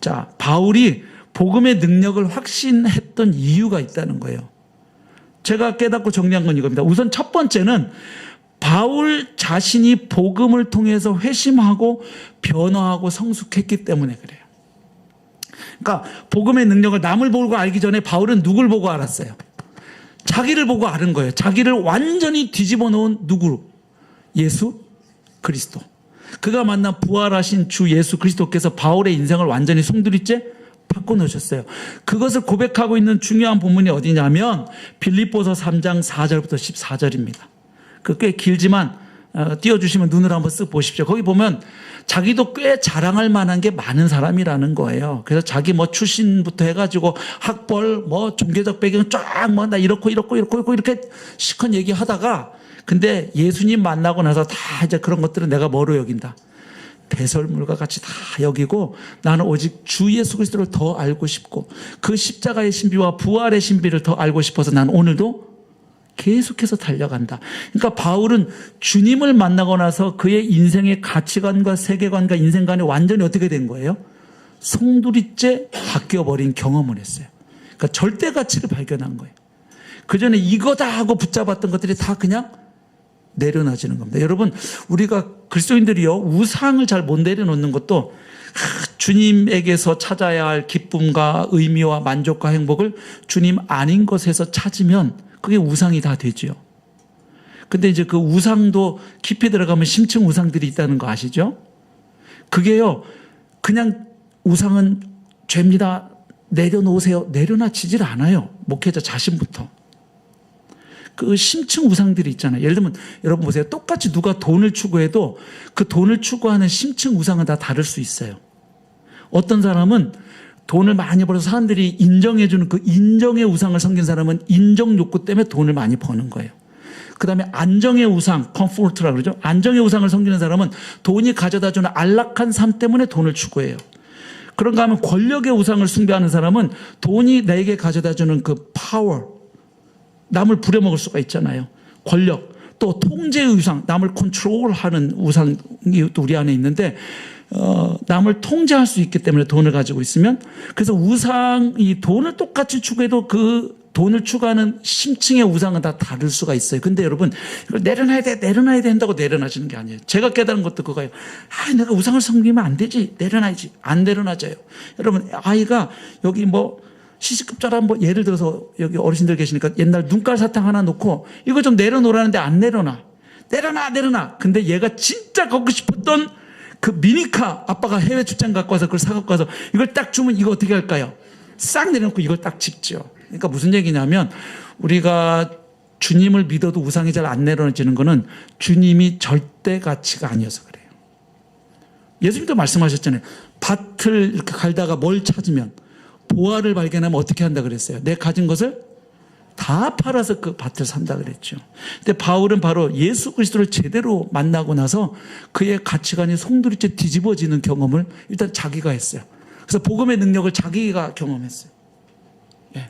자, 바울이 복음의 능력을 확신했던 이유가 있다는 거예요. 제가 깨닫고 정리한 건 이겁니다. 우선 첫 번째는 바울 자신이 복음을 통해서 회심하고 변화하고 성숙했기 때문에 그래요. 그러니까 복음의 능력을 남을 보고 알기 전에 바울은 누굴 보고 알았어요? 자기를 보고 아는 거예요. 자기를 완전히 뒤집어 놓은 누구? 예수 그리스도. 그가 만난 부활하신 주 예수 그리스도께서 바울의 인생을 완전히 송두리째 바꿔놓으셨어요. 그것을 고백하고 있는 중요한 본문이 어디냐면 빌립보서 3장 4절부터 14절입니다. 그 꽤 길지만 띄워주시면 눈으로 한번 쓱 보십시오. 거기 보면 자기도 꽤 자랑할 만한 게 많은 사람이라는 거예요. 그래서 자기 뭐 출신부터 해가지고 학벌 뭐 종교적 배경 쫙 뭐 나 이렇고 이렇게 시컷 얘기하다가 근데 예수님 만나고 나서 다 이제 그런 것들은 내가 뭐로 여긴다? 배설물과 같이 다 여기고 나는 오직 주 예수 그리스도를 더 알고 싶고 그 십자가의 신비와 부활의 신비를 더 알고 싶어서 난 오늘도 계속해서 달려간다. 그러니까 바울은 주님을 만나고 나서 그의 인생의 가치관과 세계관과 인생관이 완전히 어떻게 된 거예요? 송두리째 바뀌어버린 경험을 했어요. 그러니까 절대 가치를 발견한 거예요. 그전에 이거다 하고 붙잡았던 것들이 다 그냥 내려놔지는 겁니다. 여러분, 우리가 그리스도인들이요, 우상을 잘 못 내려놓는 것도 주님에게서 찾아야 할 기쁨과 의미와 만족과 행복을 주님 아닌 것에서 찾으면 그게 우상이 다 되죠. 근데 이제 그 우상도 깊이 들어가면 심층 우상들이 있다는 거 아시죠? 그게요, 그냥 우상은 죄입니다. 내려놓으세요. 내려놔지질 않아요. 목회자 자신부터. 그 심층 우상들이 있잖아요. 예를 들면 여러분 보세요. 똑같이 누가 돈을 추구해도 그 돈을 추구하는 심층 우상은 다 다를 수 있어요. 어떤 사람은 돈을 많이 벌어서 사람들이 인정해주는 그 인정의 우상을 섬긴 사람은 인정 욕구 때문에 돈을 많이 버는 거예요. 그 다음에 안정의 우상, 컴포트라고 그러죠. 안정의 우상을 섬기는 사람은 돈이 가져다주는 안락한 삶 때문에 돈을 추구해요. 그런가 하면 권력의 우상을 숭배하는 사람은 돈이 내게 가져다주는 그 파워, 남을 부려먹을 수가 있잖아요. 권력, 또 통제의 우상, 남을 컨트롤하는 우상이 또 우리 안에 있는데 남을 통제할 수 있기 때문에 돈을 가지고 있으면, 그래서 우상이 돈을 똑같이 추구해도 그 돈을 추구하는 심층의 우상은 다 다를 수가 있어요. 근데 여러분, 이걸 내려놔야 돼 한다고 내려놔지는 게 아니에요. 제가 깨달은 것도 그거예요. 내가 우상을 섬기면 안 되지, 내려놔야지. 안 내려놔져요. 여러분, 아이가 여기 뭐 시시급절한 뭐 예를 들어서 여기 어르신들 계시니까 옛날 눈깔 사탕 하나 놓고 이거 좀 내려놓으라는데 안 내려놔. 내려놔. 근데 얘가 진짜 갖고 싶었던 그 미니카, 아빠가 해외 출장 갖고 와서 그걸 사갖고 와서 이걸 딱 주면 이거 어떻게 할까요? 싹 내려놓고 이걸 딱 집죠. 그러니까 무슨 얘기냐면, 우리가 주님을 믿어도 우상이 잘 안 내려지는 거는 주님이 절대 가치가 아니어서 그래요. 예수님도 말씀하셨잖아요. 밭을 이렇게 갈다가 뭘 찾으면, 보화를 발견하면 어떻게 한다 그랬어요? 내 가진 것을 다 팔아서 그 밭을 산다 그랬죠. 근데 바울은 바로 예수 그리스도를 제대로 만나고 나서 그의 가치관이 송두리째 뒤집어지는 경험을 일단 자기가 했어요. 그래서 복음의 능력을 자기가 경험했어요. 예.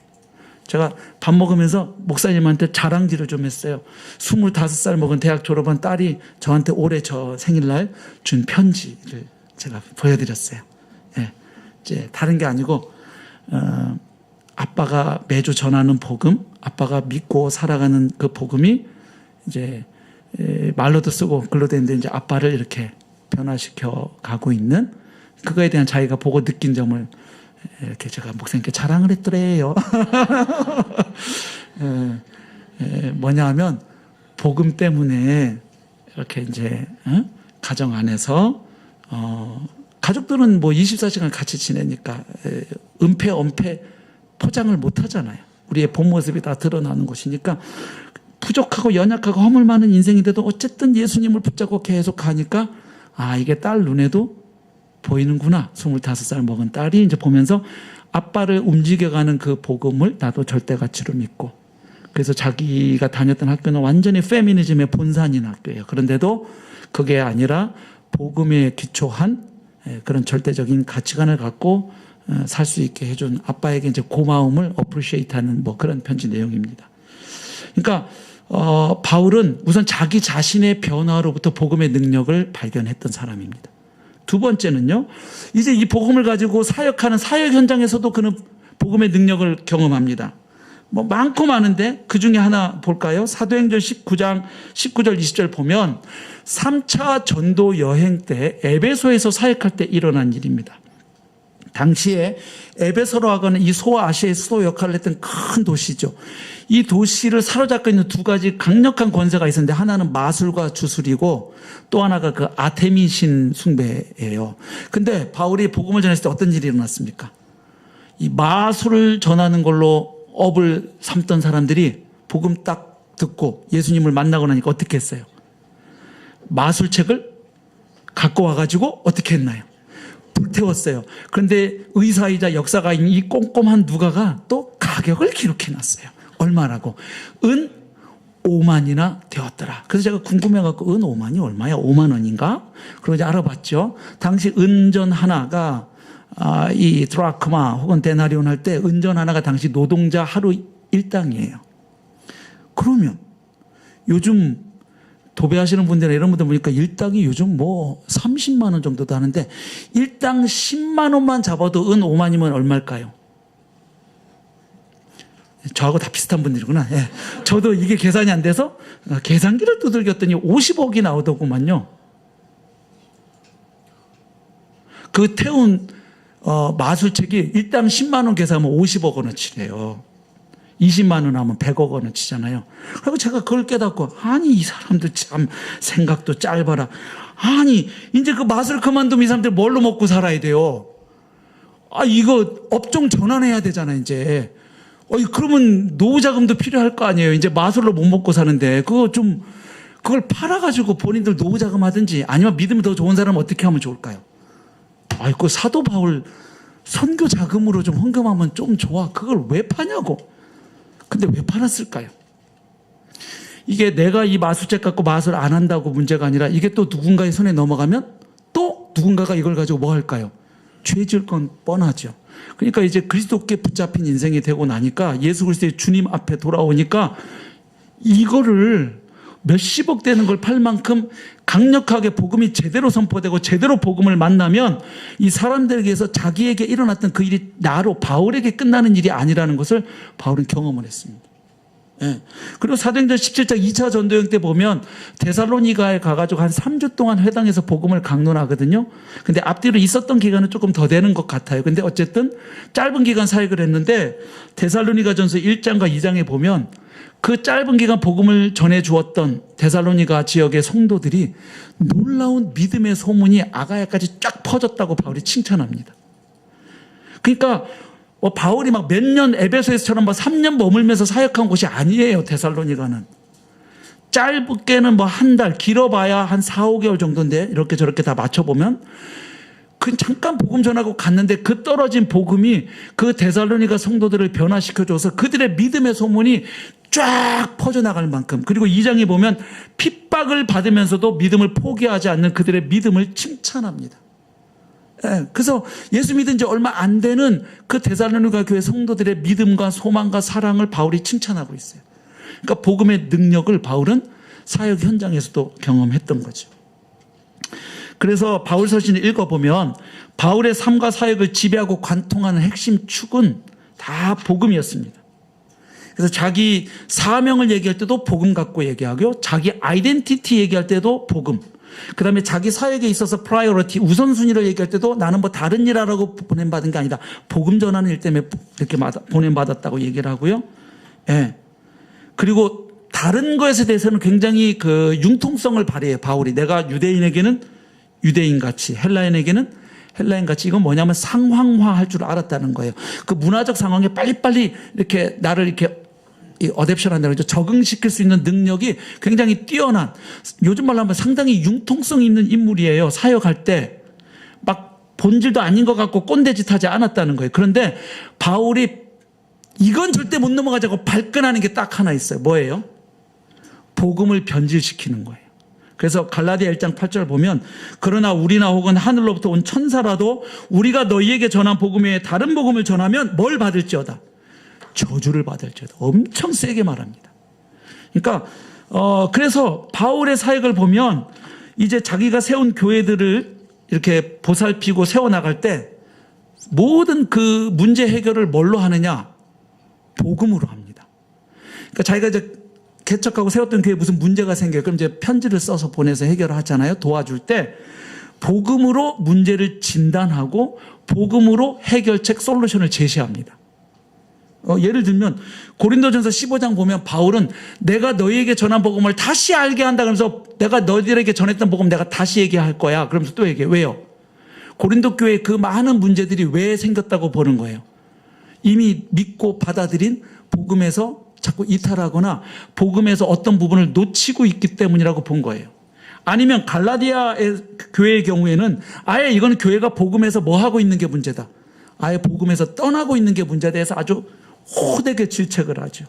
제가 밥 먹으면서 목사님한테 자랑질을 좀 했어요. 25살 먹은 대학 졸업한 딸이 저한테 올해 저 생일날 준 편지를 제가 보여드렸어요. 예. 이제 다른 게 아니고 아빠가 매주 전하는 복음, 아빠가 믿고 살아가는 그 복음이 이제 말로도 쓰고 글로도 했는데 이제 아빠를 이렇게 변화시켜 가고 있는, 그거에 대한 자기가 보고 느낀 점을 이렇게 제가 목사님께 자랑을 했더래요. 뭐냐 하면, 복음 때문에 이렇게 이제 가정 안에서 가족들은 뭐 24시간 같이 지내니까 은폐 엄폐 포장을 못 하잖아요. 우리의 본 모습이 다 드러나는 곳이니까 부족하고 연약하고 허물 많은 인생인데도 어쨌든 예수님을 붙잡고 계속 가니까, 이게 딸 눈에도 보이는구나. 25살 먹은 딸이 이제 보면서 아빠를 움직여가는 그 복음을 나도 절대 가치로 믿고, 그래서 자기가 다녔던 학교는 완전히 페미니즘의 본산인 학교예요. 그런데도 그게 아니라 복음에 기초한 그런 절대적인 가치관을 갖고 살 수 있게 해준 아빠에게 이제 고마움을 어프리시에이트하는 뭐 그런 편지 내용입니다. 그러니까 바울은 우선 자기 자신의 변화로부터 복음의 능력을 발견했던 사람입니다. 두 번째는요, 이제 이 복음을 가지고 사역하는 사역 현장에서도 그는 복음의 능력을 경험합니다. 뭐 많고 많은데 그 중에 하나 볼까요? 사도행전 19장 19절 20절 보면 3차 전도 여행 때 에베소에서 사역할 때 일어난 일입니다. 당시에 에베소로 하거나 이 소아시아의 수도 역할을 했던 큰 도시죠. 이 도시를 사로잡고 있는 두 가지 강력한 권세가 있었는데, 하나는 마술과 주술이고 또 하나가 그 아테미신 숭배예요. 근데 바울이 복음을 전했을 때 어떤 일이 일어났습니까? 이 마술을 전하는 걸로 업을 삼던 사람들이 복음 딱 듣고 예수님을 만나고 나니까 어떻게 했어요? 마술책을 갖고 와가지고 어떻게 했나요? 불태웠어요. 그런데 의사이자 역사가인 이 꼼꼼한 누가가 또 가격을 기록해놨어요. 얼마라고? 은 5만이나 되었더라. 그래서 제가 궁금해갖고 은 5만이 얼마야? 5만 원인가? 그러고 이제 알아봤죠. 당시 은전 하나가 이 드라크마 혹은 데나리온 할 때 은전 하나가 당시 노동자 하루 일당이에요. 그러면 요즘 도배하시는 분들이나 이런 분들 보니까 일당이 요즘 뭐 30만 원 정도도 하는데, 일당 10만 원만 잡아도 은 5만이면 얼마일까요? 저하고 다 비슷한 분들이구나. 예. 저도 이게 계산이 안 돼서 계산기를 두들겼더니 50억이 나오더구만요. 그 태운 마술책이 일당 10만 원 계산하면 50억 원어치래요. 20만 원 하면 100억 원어치잖아요. 그리고 제가 그걸 깨닫고, 아니 이 사람들 참 생각도 짧아라. 아니 이제 그 마술 그만두면 이 사람들 뭘로 먹고 살아야 돼요? 이거 업종 전환해야 되잖아요 이제. 그러면 노후자금도 필요할 거 아니에요. 이제 마술로 못 먹고 사는데 그걸 팔아가지고 본인들 노후자금 하든지, 아니면 믿음이 더 좋은 사람은 어떻게 하면 좋을까요? 그 사도 바울 선교 자금으로 좀 헌금하면 좀 좋아. 그걸 왜 파냐고. 근데 왜 팔았을까요? 이게 내가 이 마술책 갖고 마술 안 한다고 문제가 아니라, 이게 또 누군가의 손에 넘어가면 또 누군가가 이걸 가지고 뭐 할까요? 죄 지을 건 뻔하죠. 그러니까 이제 그리스도께 붙잡힌 인생이 되고 나니까 예수 그리스도의 주님 앞에 돌아오니까 이거를 몇십억 되는 걸 팔 만큼 강력하게 복음이 제대로 선포되고 제대로 복음을 만나면 이 사람들에게서 자기에게 일어났던 그 일이 나로 바울에게 끝나는 일이 아니라는 것을 바울은 경험을 했습니다. 예. 그리고 사도행전 17장 2차 전도여행 때 보면 데살로니가에 가가지고 한 3주 동안 회당에서 복음을 강론하거든요. 근데 앞뒤로 있었던 기간은 조금 더 되는 것 같아요. 근데 어쨌든 짧은 기간 사역을 했는데 데살로니가 전서 1장과 2장에 보면 그 짧은 기간 복음을 전해 주었던 데살로니가 지역의 성도들이 놀라운 믿음의 소문이 아가야까지 쫙 퍼졌다고 바울이 칭찬합니다. 그러니까 바울이 막 몇 년 에베소에서처럼 막 3년 머물면서 사역한 곳이 아니에요. 데살로니가는 짧게는 뭐 한 달, 길어봐야 한 4, 5개월 정도인데 이렇게 저렇게 다 맞춰보면 그 잠깐 복음 전하고 갔는데 그 떨어진 복음이 그 데살로니가 성도들을 변화시켜줘서 그들의 믿음의 소문이 쫙 퍼져나갈 만큼, 그리고 2장에 보면 핍박을 받으면서도 믿음을 포기하지 않는 그들의 믿음을 칭찬합니다. 예, 그래서 예수 믿은 지 얼마 안 되는 그 데살로니가 교회 성도들의 믿음과 소망과 사랑을 바울이 칭찬하고 있어요. 그러니까 복음의 능력을 바울은 사역 현장에서도 경험했던 거죠. 그래서 바울 서신을 읽어보면 바울의 삶과 사역을 지배하고 관통하는 핵심 축은 다 복음이었습니다. 그래서 자기 사명을 얘기할 때도 복음 갖고 얘기하고요. 자기 아이덴티티 얘기할 때도 복음. 그 다음에 자기 사역에 있어서 프라이어리티, 우선순위를 얘기할 때도 나는 뭐 다른 일 하라고 보냄받은 게 아니다. 복음 전하는 일 때문에 이렇게 보냄받았다고 얘기를 하고요. 예. 그리고 다른 것에 대해서는 굉장히 그 융통성을 발휘해요. 바울이. 내가 유대인에게는 유대인같이, 헬라인에게는 헬라인같이. 이건 뭐냐면 상황화할 줄 알았다는 거예요. 그 문화적 상황에 빨리빨리 이렇게 나를 이렇게 어댑션 한다고 그러죠. 적응시킬 수 있는 능력이 굉장히 뛰어난, 요즘 말로 하면 상당히 융통성 있는 인물이에요. 사역할 때 막 본질도 아닌 것 같고 꼰대짓 하지 않았다는 거예요. 그런데 바울이 이건 절대 못 넘어가자고 발끈하는 게 딱 하나 있어요. 뭐예요? 복음을 변질시키는 거예요. 그래서 갈라디아 1장 8절 보면 그러나 우리나 혹은 하늘로부터 온 천사라도 우리가 너희에게 전한 복음 외에 다른 복음을 전하면 뭘 받을지어다? 저주를 받을지어다. 엄청 세게 말합니다. 그러니까 그래서 바울의 사역을 보면 이제 자기가 세운 교회들을 이렇게 보살피고 세워나갈 때 모든 그 문제 해결을 뭘로 하느냐? 복음으로 합니다. 그러니까 자기가 이제 개척하고 세웠던 교회에 무슨 문제가 생겨요. 그럼 이제 편지를 써서 보내서 해결을 하잖아요. 도와줄 때 복음으로 문제를 진단하고 복음으로 해결책, 솔루션을 제시합니다. 예를 들면 고린도전서 15장 보면 바울은 내가 너희에게 전한 복음을 다시 알게 한다 그러면서 내가 너희들에게 전했던 복음 내가 다시 얘기할 거야. 그러면서 또 얘기해. 왜요? 고린도 교회의 그 많은 문제들이 왜 생겼다고 보는 거예요. 이미 믿고 받아들인 복음에서 자꾸 이탈하거나 복음에서 어떤 부분을 놓치고 있기 때문이라고 본 거예요. 아니면 갈라디아 교회의 경우에는 아예 이거는 교회가 복음에서 뭐 하고 있는 게 문제다. 아예 복음에서 떠나고 있는 게 문제에 대해서 아주 호되게 질책을 하죠.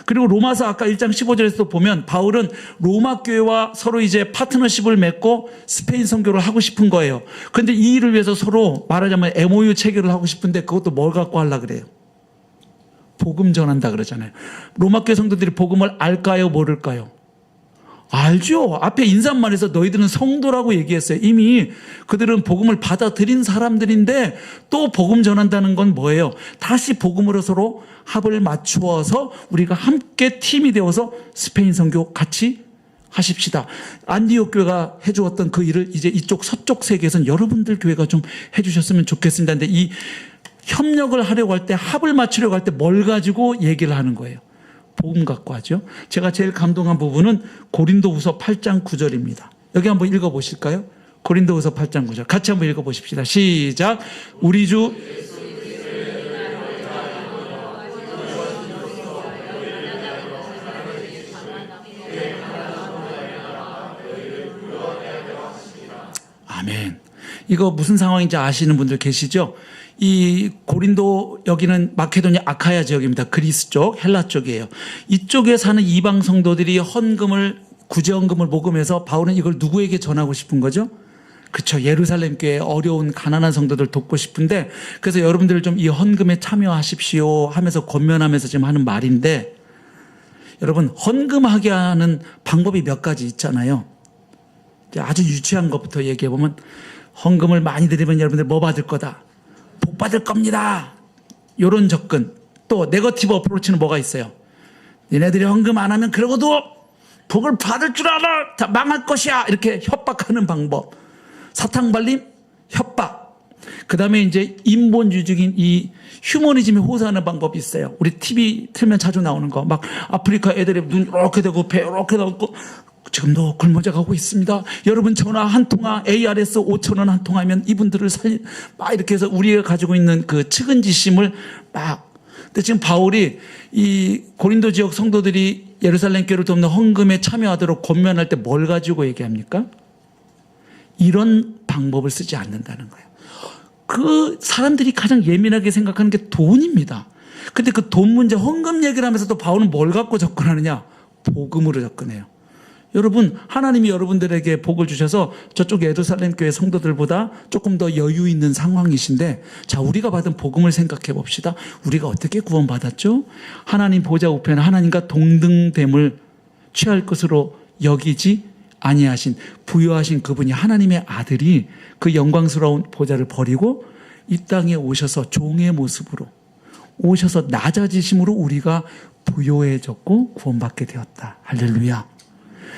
그리고 로마서 아까 1장 15절에서 보면 바울은 로마 교회와 서로 이제 파트너십을 맺고 스페인 선교를 하고 싶은 거예요. 그런데 이 일을 위해서 서로 말하자면 MOU 체결을 하고 싶은데 그것도 뭘 갖고 하려고 그래요? 복음 전한다 그러잖아요. 로마 교회 성도들이 복음을 알까요? 모를까요? 알죠. 앞에 인사말에서 너희들은 성도라고 얘기했어요. 이미 그들은 복음을 받아들인 사람들인데 또 복음 전한다는 건 뭐예요? 다시 복음으로 서로 합을 맞추어서 우리가 함께 팀이 되어서 스페인 선교 같이 하십시다. 안디옥 교회가 해주었던 그 일을 이제 이쪽 서쪽 세계에서는 여러분들 교회가 좀 해주셨으면 좋겠습니다. 근데 이 협력을 하려고 할 때, 합을 맞추려고 할 때 뭘 가지고 얘기를 하는 거예요? 복음 갖고 하죠. 제가 제일 감동한 부분은 고린도후서 8장 9절입니다. 여기 한번 읽어보실까요? 고린도후서 8장 9절 같이 한번 읽어보십시다. 시작. 우리 주 아멘. 이거 무슨 상황인지 아시는 분들 계시죠? 이 고린도 여기는 마케도니아 아카야 지역입니다. 그리스 쪽, 헬라 쪽이에요. 이쪽에 사는 이방 성도들이 헌금을, 구제헌금을 모금해서 바울은 이걸 누구에게 전하고 싶은 거죠? 그쵸. 예루살렘 교회 어려운 가난한 성도들 돕고 싶은데, 그래서 여러분들 좀 이 헌금에 참여하십시오 하면서 권면하면서 지금 하는 말인데, 여러분 헌금하게 하는 방법이 몇 가지 있잖아요. 아주 유치한 것부터 얘기해 보면, 헌금을 많이 드리면 여러분들 뭐 받을 거다? 복 받을 겁니다. 이런 접근. 또 네거티브 어프로치는 뭐가 있어요? 니네들이 헌금 안 하면 그러고도 복을 받을 줄 알아. 다 망할 것이야. 이렇게 협박하는 방법. 사탕 발림, 협박. 그 다음에 이제 인본주의적인 이 휴머니즘에 호소하는 방법이 있어요. 우리 TV 틀면 자주 나오는 거. 막 아프리카 애들이 눈 이렇게 되고 배 이렇게 되고 지금도 굶어져 가고 있습니다. 여러분 전화 한 통화 ARS 5,000원 한 통화면 이분들을 막 이렇게 해서 우리가 가지고 있는 그 측은지심을 막. 근데 지금 바울이 이 고린도 지역 성도들이 예루살렘 교회를 돕는 헌금에 참여하도록 권면할 때 뭘 가지고 얘기합니까? 이런 방법을 쓰지 않는다는 거예요. 그 사람들이 가장 예민하게 생각하는 게 돈입니다. 근데 그 돈 문제 헌금 얘기를 하면서도 바울은 뭘 갖고 접근하느냐? 복음으로 접근해요. 여러분, 하나님이 여러분들에게 복을 주셔서 저쪽 예루살렘 교회 성도들보다 조금 더 여유 있는 상황이신데, 자, 우리가 받은 복음을 생각해 봅시다. 우리가 어떻게 구원받았죠? 하나님 보좌 우편에 하나님과 동등됨을 취할 것으로 여기지 아니하신, 부여하신 그분이 하나님의 아들이 그 영광스러운 보좌를 버리고 이 땅에 오셔서 종의 모습으로 오셔서 낮아지심으로 우리가 부요해졌고 구원받게 되었다. 할렐루야.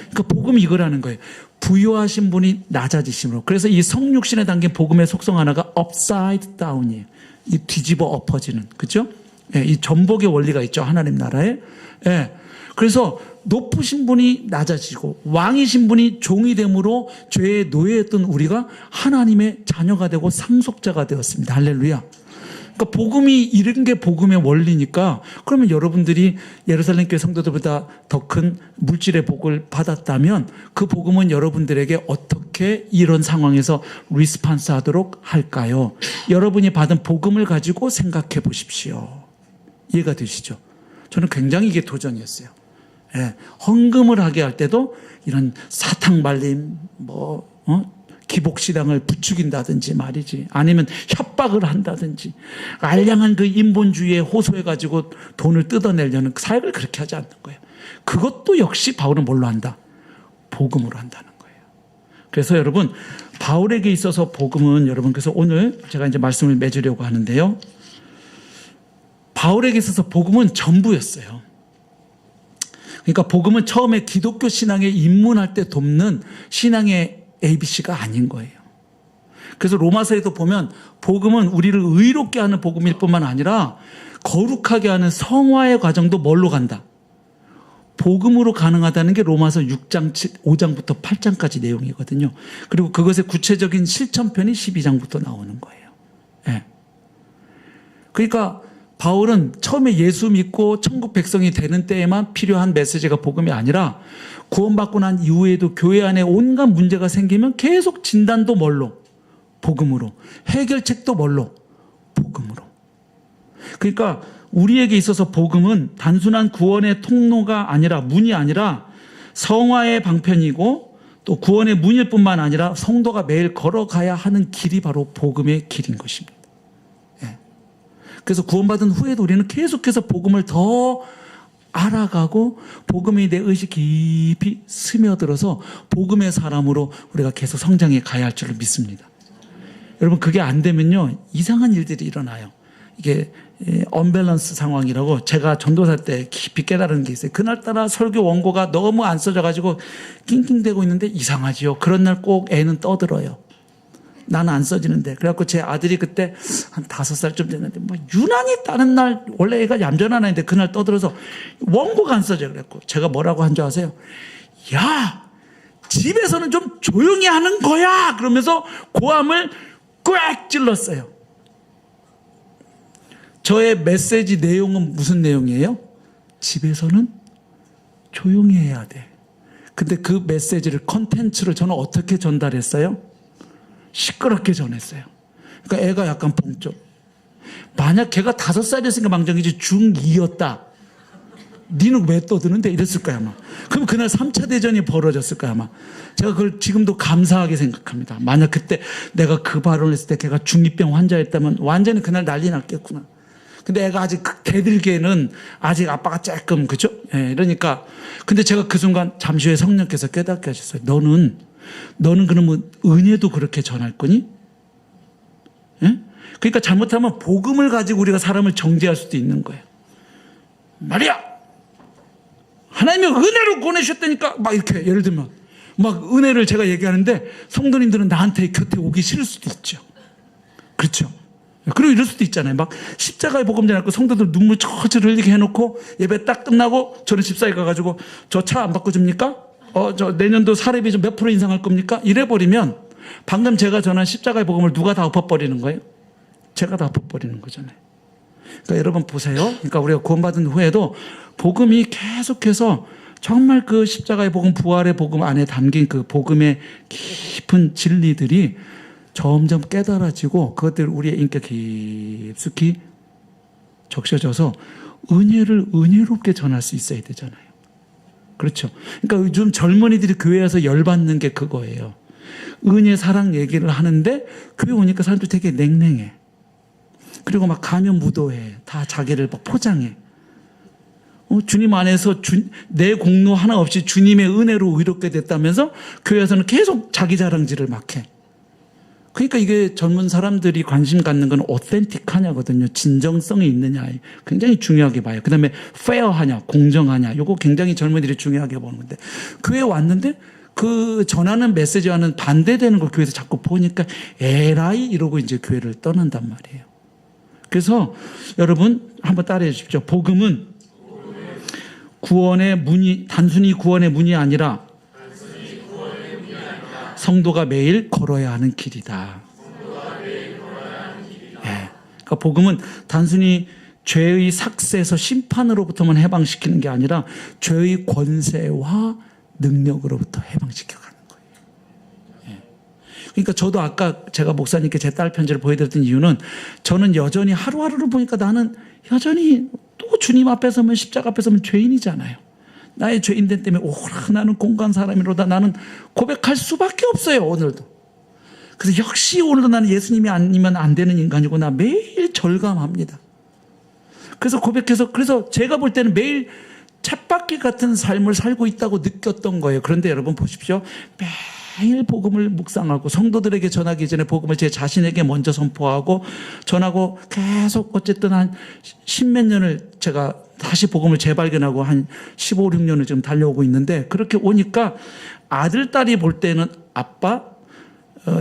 그러니까 복음이 이거라는 거예요. 부요하신 분이 낮아지심으로. 그래서 이 성육신에 담긴 복음의 속성 하나가 upside down이에요. 이 뒤집어 엎어지는. 그죠? 예, 이 전복의 원리가 있죠. 하나님 나라에. 예. 그래서 높으신 분이 낮아지고 왕이신 분이 종이 됨으로 죄의 노예였던 우리가 하나님의 자녀가 되고 상속자가 되었습니다. 할렐루야. 그러니까 복음이 이런 게 복음의 원리니까, 그러면 여러분들이 예루살렘 교회 성도들보다 더 큰 물질의 복을 받았다면 그 복음은 여러분들에게 어떻게 이런 상황에서 리스판스 하도록 할까요? 여러분이 받은 복음을 가지고 생각해 보십시오. 이해가 되시죠? 저는 굉장히 이게 도전이었어요. 예, 헌금을 하게 할 때도 이런 사탕 발림, 기복신앙을 부추긴다든지 말이지, 아니면 협박을 한다든지, 알량한 그 인본주의에 호소해가지고 돈을 뜯어내려는 사역을 그렇게 하지 않는 거예요. 그것도 역시 바울은 뭘로 한다? 복음으로 한다는 거예요. 그래서 여러분, 바울에게 있어서 복음은, 여러분, 그래서 오늘 제가 이제 말씀을 맺으려고 하는데요. 바울에게 있어서 복음은 전부였어요. 그러니까 복음은 처음에 기독교 신앙에 입문할 때 돕는 신앙의 ABC가 아닌 거예요. 그래서 로마서에도 보면 복음은 우리를 의롭게 하는 복음일 뿐만 아니라 거룩하게 하는 성화의 과정도 뭘로 간다? 복음으로 가능하다는 게 로마서 6장 5장부터 8장까지 내용이거든요. 그리고 그것의 구체적인 실천편이 12장부터 나오는 거예요. 네. 그러니까 바울은 처음에 예수 믿고 천국 백성이 되는 때에만 필요한 메시지가 복음이 아니라 구원받고 난 이후에도 교회 안에 온갖 문제가 생기면 계속 진단도 뭘로? 복음으로. 해결책도 뭘로? 복음으로. 그러니까 우리에게 있어서 복음은 단순한 구원의 통로가 아니라, 문이 아니라 성화의 방편이고 또 구원의 문일 뿐만 아니라 성도가 매일 걸어가야 하는 길이 바로 복음의 길인 것입니다. 그래서 구원받은 후에도 우리는 계속해서 복음을 더 알아가고 복음에 내 의식 깊이 스며들어서 복음의 사람으로 우리가 계속 성장해 가야 할 줄을 믿습니다. 여러분, 그게 안 되면요, 이상한 일들이 일어나요. 이게 언밸런스 상황이라고 제가 전도사 때 깊이 깨달은 게 있어요. 그날따라 설교 원고가 너무 안 써져가지고 낑낑대고 있는데 이상하지요. 그런 날 꼭 애는 떠들어요. 나는 안 써지는데. 그래갖고 제 아들이 그때 한 5살쯤 됐는데, 유난히 다른 날, 원래 애가 얌전한 애인데 그날 떠들어서 원고가 안 써져. 그랬고 제가 뭐라고 한 줄 아세요? 야, 집에서는 좀 조용히 하는 거야! 그러면서 고함을 꽉 찔렀어요. 저의 메시지 내용은 무슨 내용이에요? 집에서는 조용히 해야 돼. 근데 그 메시지를, 컨텐츠를 저는 어떻게 전달했어요? 시끄럽게 전했어요. 그러니까 애가 약간 봉적. 만약 걔가 5살이었으니까 망정이지 중2였다. 니는 왜 떠드는데? 이랬을 거야 아마. 그럼 그날 3차 대전이 벌어졌을 거야 아마. 제가 그걸 지금도 감사하게 생각합니다. 만약 그때 내가 그 발언을 했을 때 걔가 중2병 환자였다면 완전히 그날 난리 났겠구나. 근데 애가 아직 대들기에는 아직 아빠가 조금, 그죠? 예, 이러니까. 근데 제가 그 순간 잠시 후에 성령께서 깨닫게 하셨어요. 너는 그러면 은혜도 그렇게 전할 거니? 예? 그러니까 잘못하면 복음을 가지고 우리가 사람을 정죄할 수도 있는 거예요. 말이야! 하나님이 은혜로 보내셨다니까! 막 이렇게, 예를 들면. 막 은혜를 제가 얘기하는데 성도님들은 나한테 곁에 오기 싫을 수도 있죠. 그렇죠? 그리고 이럴 수도 있잖아요. 막 십자가의 복음 전하고 성도들 눈물 철철 흘리게 해놓고 예배 딱 끝나고 저는 집사에 가가지고 저 차 안 바꿔줍니까? 저 내년도 사례비 좀 몇 프로 인상할 겁니까? 이래버리면 방금 제가 전한 십자가의 복음을 누가 다 엎어버리는 거예요? 제가 다 엎어버리는 거잖아요. 그러니까 여러분 보세요. 그러니까 우리가 구원받은 후에도 복음이 계속해서 정말 그 십자가의 복음, 부활의 복음 안에 담긴 그 복음의 깊은 진리들이 점점 깨달아지고 그것들 우리의 인격에 깊숙이 적셔져서 은혜를 은혜롭게 전할 수 있어야 되잖아요. 그렇죠. 그러니까 요즘 젊은이들이 교회에서 열받는 게 그거예요. 은혜 사랑 얘기를 하는데 교회 오니까 사람들이 되게 냉랭해. 그리고 막 가면 무도해. 다 자기를 막 포장해. 주님 안에서 내 공로 하나 없이 주님의 은혜로 의롭게 됐다면서 교회에서는 계속 자기 자랑질을 막 해. 그러니까 이게 젊은 사람들이 관심 갖는 건 오센틱하냐거든요. 진정성이 있느냐 굉장히 중요하게 봐요. 그다음에 페어하냐, 공정하냐, 요거 굉장히 젊은이들이 중요하게 보는 건데 교회 왔는데 그 전하는 메시지와는 반대되는 걸 교회에서 자꾸 보니까 에라이 이러고 이제 교회를 떠난단 말이에요. 그래서 여러분 한번 따라해 주십시오. 복음은 구원의 문이 단순히 구원의 문이 아니라 성도가 매일 걸어야 하는 길이다. 예. 그러니까 복음은 단순히 죄의 삭세에서 심판으로부터만 해방시키는 게 아니라 죄의 권세와 능력으로부터 해방시켜가는 거예요. 예. 그러니까 저도 아까 제가 목사님께 제 딸 편지를 보여드렸던 이유는 저는 여전히 하루하루를 보니까 나는 여전히 또 주님 앞에 서면 십자가 앞에 서면 죄인이잖아요. 나의 죄인됨 때문에 오라 나는 공간 사람이로다 나는 고백할 수밖에 없어요. 오늘도. 그래서 역시 오늘도 나는 예수님이 아니면 안 되는 인간이구나 매일 절감합니다. 그래서 고백해서 그래서 제가 볼 때는 매일 쳇바퀴 같은 삶을 살고 있다고 느꼈던 거예요. 그런데 여러분 보십시오. 매일 복음을 묵상하고 성도들에게 전하기 전에 복음을 제 자신에게 먼저 선포하고 전하고 계속 어쨌든 한 십몇 년을 제가 다시 복음을 재발견하고 한 15, 16년을 지금 달려오고 있는데 그렇게 오니까 아들, 딸이 볼 때는 아빠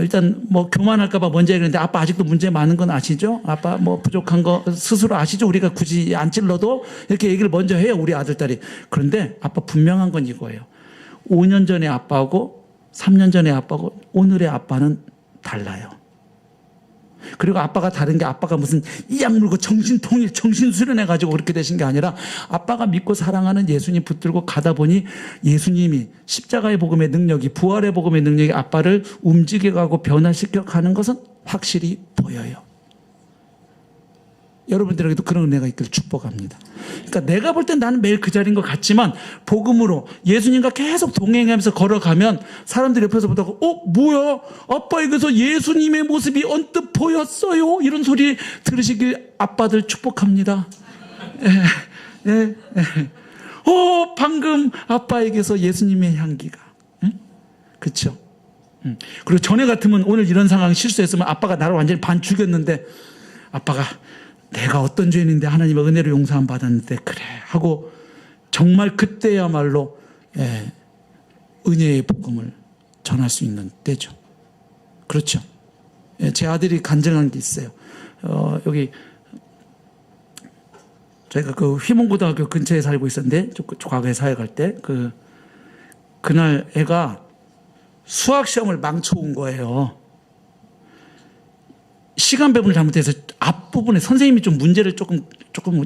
일단 뭐 교만할까봐 먼저 얘기했는데 아빠 아직도 문제 많은 건 아시죠? 아빠 뭐 부족한 거 스스로 아시죠? 우리가 굳이 안 찔러도 이렇게 얘기를 먼저 해요. 우리 아들, 딸이. 그런데 아빠 분명한 건 이거예요. 5년 전에 아빠하고 3년 전에 아빠하고 오늘의 아빠는 달라요. 그리고 아빠가 다른 게 아빠가 무슨 이악 물고 정신통일, 정신수련해가지고 그렇게 되신 게 아니라 아빠가 믿고 사랑하는 예수님 붙들고 가다 보니 예수님이 십자가의 복음의 능력이 부활의 복음의 능력이 아빠를 움직여가고 변화시켜 가는 것은 확실히 보여요. 여러분들에게도 그런 은혜가 있길 축복합니다. 그러니까 내가 볼 땐 나는 매일 그 자리인 것 같지만 복음으로 예수님과 계속 동행하면서 걸어가면 사람들이 옆에서 보다가 뭐야 아빠에게서 예수님의 모습이 언뜻 보였어요 이런 소리 들으시길 아빠들 축복합니다. 방금 아빠에게서 예수님의 향기가 그렇죠. 그리고 전에 같으면 오늘 이런 상황 실수했으면 아빠가 나를 완전히 반 죽였는데 아빠가 내가 어떤 죄인인데 하나님의 은혜로 용서함 받았는데 그래 하고 정말 그때야말로 은혜의 복음을 전할 수 있는 때죠. 그렇죠. 제 아들이 간증한 게 있어요. 여기 저희가 그 휘문고등학교 근처에 살고 있었는데 과거에 사회 갈 때 그날 애가 수학 시험을 망쳐온 거예요. 시간 배분을 잘못해서 앞부분에 선생님이 좀 문제를 조금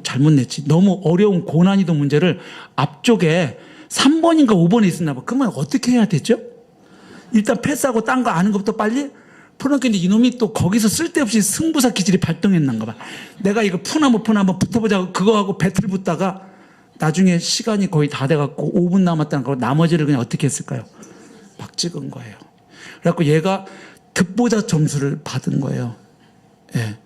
잘못 냈지. 너무 어려운 고난이도 문제를 앞쪽에 3번인가 5번에 있었나 봐. 그러면 어떻게 해야 되죠? 일단 패스하고 딴 거 아는 것부터 빨리 풀어놓겠는데 이놈이 또 거기서 쓸데없이 승부사 기질이 발동했는가 봐. 내가 이거 푸나 못 푸나 한번 붙어보자고 그거하고 배틀 붙다가 나중에 시간이 거의 다 돼갖고 5분 남았다는 걸 나머지를 그냥 어떻게 했을까요? 막 찍은 거예요. 그래갖고 얘가 득보자 점수를 받은 거예요. 예.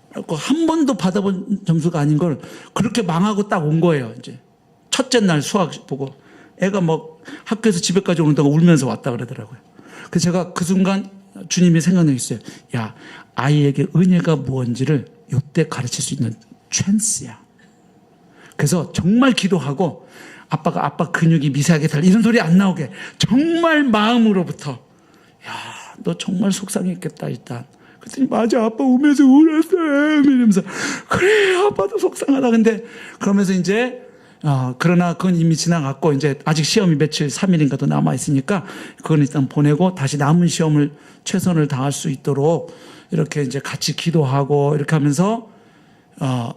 그래갖고 한 번도 받아본 점수가 아닌 걸 그렇게 망하고 딱 온 거예요. 이제 첫째 날 수학 보고 애가 뭐 학교에서 집에까지 오는 동안 울면서 왔다 그러더라고요. 그래서 제가 그 순간 주님이 생각나겠어요. 야, 아이에게 은혜가 무엇인지를 이때 가르칠 수 있는 찬스야. 그래서 정말 기도하고 아빠가 아빠 근육이 미세하게 달라 이런 소리 안 나오게 정말 마음으로부터 야, 너 정말 속상했겠다 일단. 그랬더니 맞아 아빠 오면서 울었어 이러면서 그래 아빠도 속상하다. 근데 그러면서 이제 그러나 그건 이미 지나갔고 이제 아직 시험이 며칠 3일인가 더 남아 있으니까 그건 일단 보내고 다시 남은 시험을 최선을 다할 수 있도록 이렇게 이제 같이 기도하고 이렇게 하면서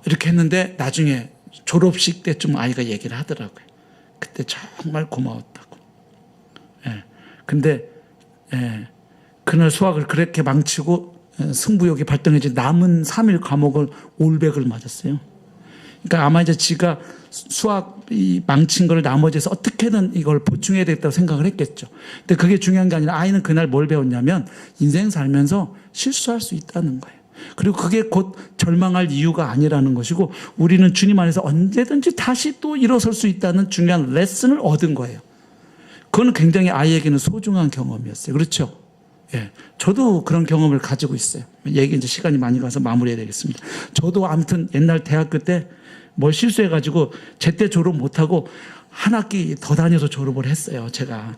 이렇게 했는데 나중에 졸업식 때쯤 아이가 얘기를 하더라고요. 그때 정말 고마웠다고. 예. 근데 예. 그날 수학을 그렇게 망치고 승부욕이 발동해지 남은 3일 과목을 올백을 맞았어요. 그러니까 아마 이제 지가 수학이 망친 걸 나머지에서 어떻게든 이걸 보충해야 되겠다고 생각을 했겠죠. 근데 그게 중요한 게 아니라 아이는 그날 뭘 배웠냐면 인생 살면서 실수할 수 있다는 거예요. 그리고 그게 곧 절망할 이유가 아니라는 것이고 우리는 주님 안에서 언제든지 다시 또 일어설 수 있다는 중요한 레슨을 얻은 거예요. 그건 굉장히 아이에게는 소중한 경험이었어요. 그렇죠? 예. 저도 그런 경험을 가지고 있어요. 얘기 이제 시간이 많이 가서 마무리해야 되겠습니다. 저도 아무튼 옛날 대학교 때 뭘 실수해가지고 제때 졸업 못하고 한 학기 더 다녀서 졸업을 했어요. 제가.